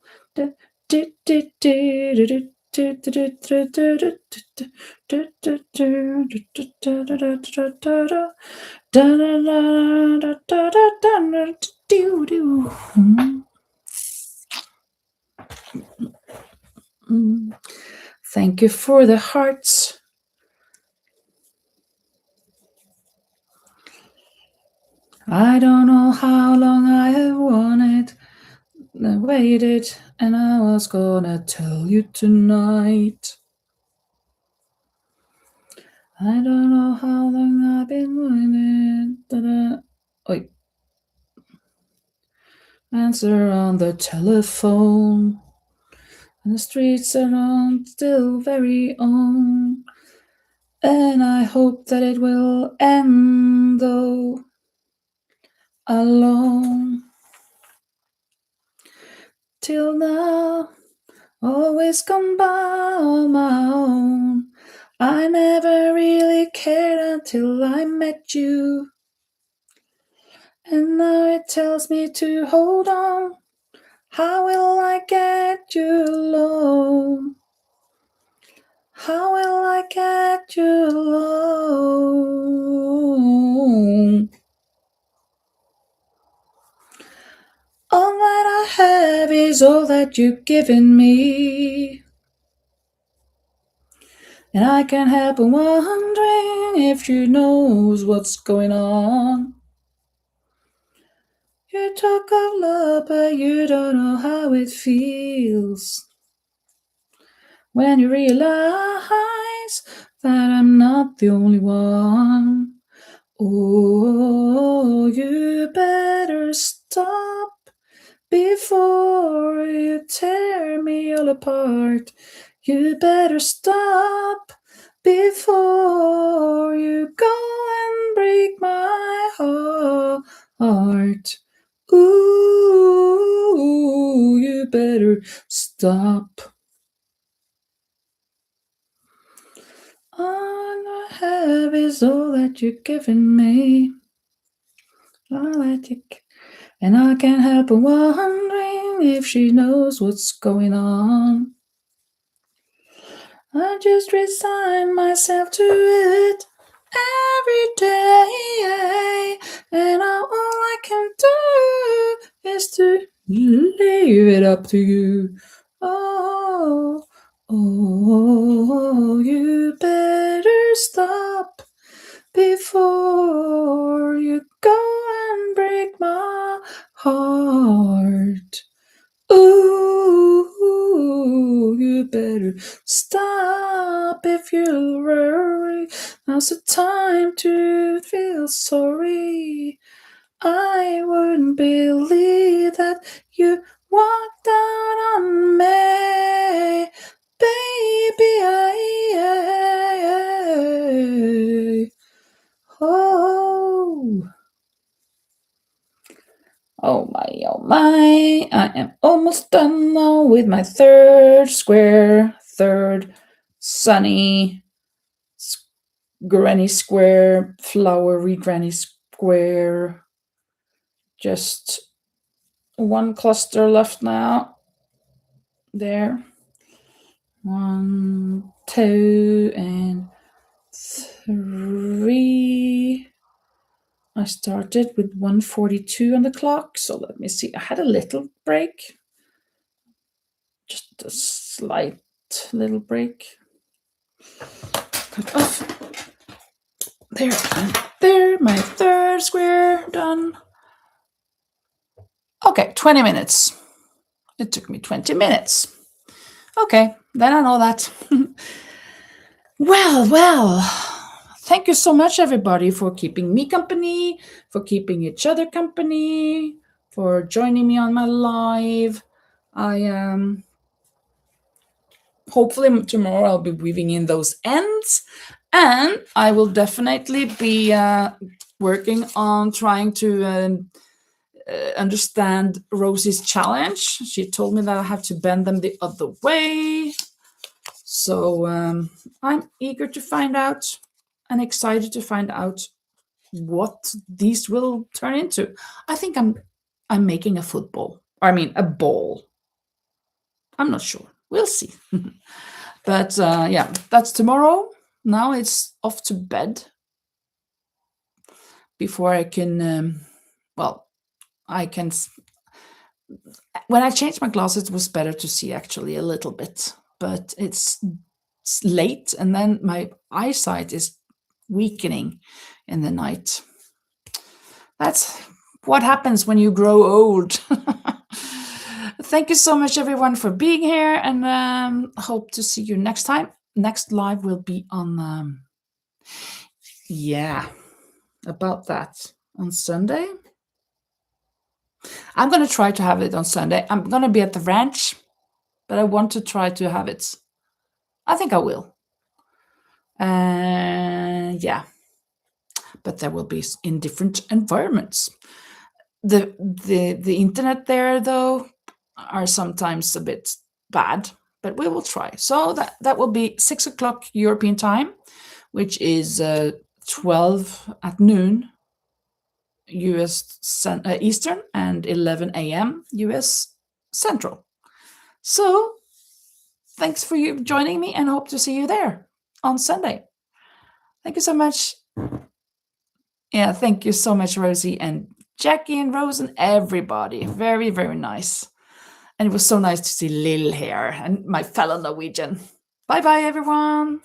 Thank you for the hearts. I don't know how long I have wanted, waited, and I was gonna tell you tonight. I don't know how long I've been waiting. Oi. Answer on the telephone. And the streets are on still very on. And I hope that it will end though alone. Till now, always come by on my own. I never really cared until I met you. And now it tells me to hold on. How will I get you alone? How will I get you alone? All that I have is all that you've given me. And I can't help but wondering if she knows what's going on. You talk of love, but you don't know how it feels. When you realize that I'm not the only one. Oh, you better stop before you tear me all apart. You better stop before you go and break my heart. Ooh, you better stop. All I have is all that you've given me. All that and I can't help but wondering if she knows what's going on. I just resign myself to it every day, and all I can do is to leave it up to you. Oh, oh, you better stop before you go and break my heart. Ooh, you better stop if you'll worry. Now's the time to feel sorry. I wouldn't believe that you walked out on me, baby. Oh my, I am almost done now with my third square, third sunny granny square, flowery granny square. Just one cluster left now. There. 1, 2, and 3. I started with 1:42 on the clock, so let me see. I had a little break, just a slight little break. Cut off. There and there, my third square done. Okay, 20 minutes. It took me 20 minutes. Okay, then I know that. Well, thank you so much, everybody, for keeping me company, for keeping each other company, for joining me on my live. I hopefully tomorrow I'll be weaving in those ends, and I will definitely be working on trying to understand Rosie's challenge. She told me that I have to bend them the other way. So I'm eager to find out and excited to find out what these will turn into. I think I'm making a football. I mean a ball. I'm not sure. We'll see. But yeah, that's tomorrow. Now it's off to bed before I can I can. When I changed my glasses, it was better to see actually a little bit, but it's late, and then my eyesight is weakening in the night. That's what happens when you grow old. Thank you so much, everyone, for being here, and hope to see you next time. Next live will be on, about that on Sunday. I'm going to try to have it on Sunday. I'm going to be at the ranch, but I want to try to have it. I think I will. Yeah, but there will be in different environments. The internet there, though, are sometimes a bit bad, but we will try. So that will be 6 o'clock European time, which is 12 at noon US Eastern and 11 a.m. US Central. So thanks for you joining me, and hope to see you there on Sunday. Thank you so much. Yeah, thank you so much, Rosie and Jackie and Rose and everybody. Very, very nice. And it was so nice to see Lil here and my fellow Norwegian. Bye-bye, everyone.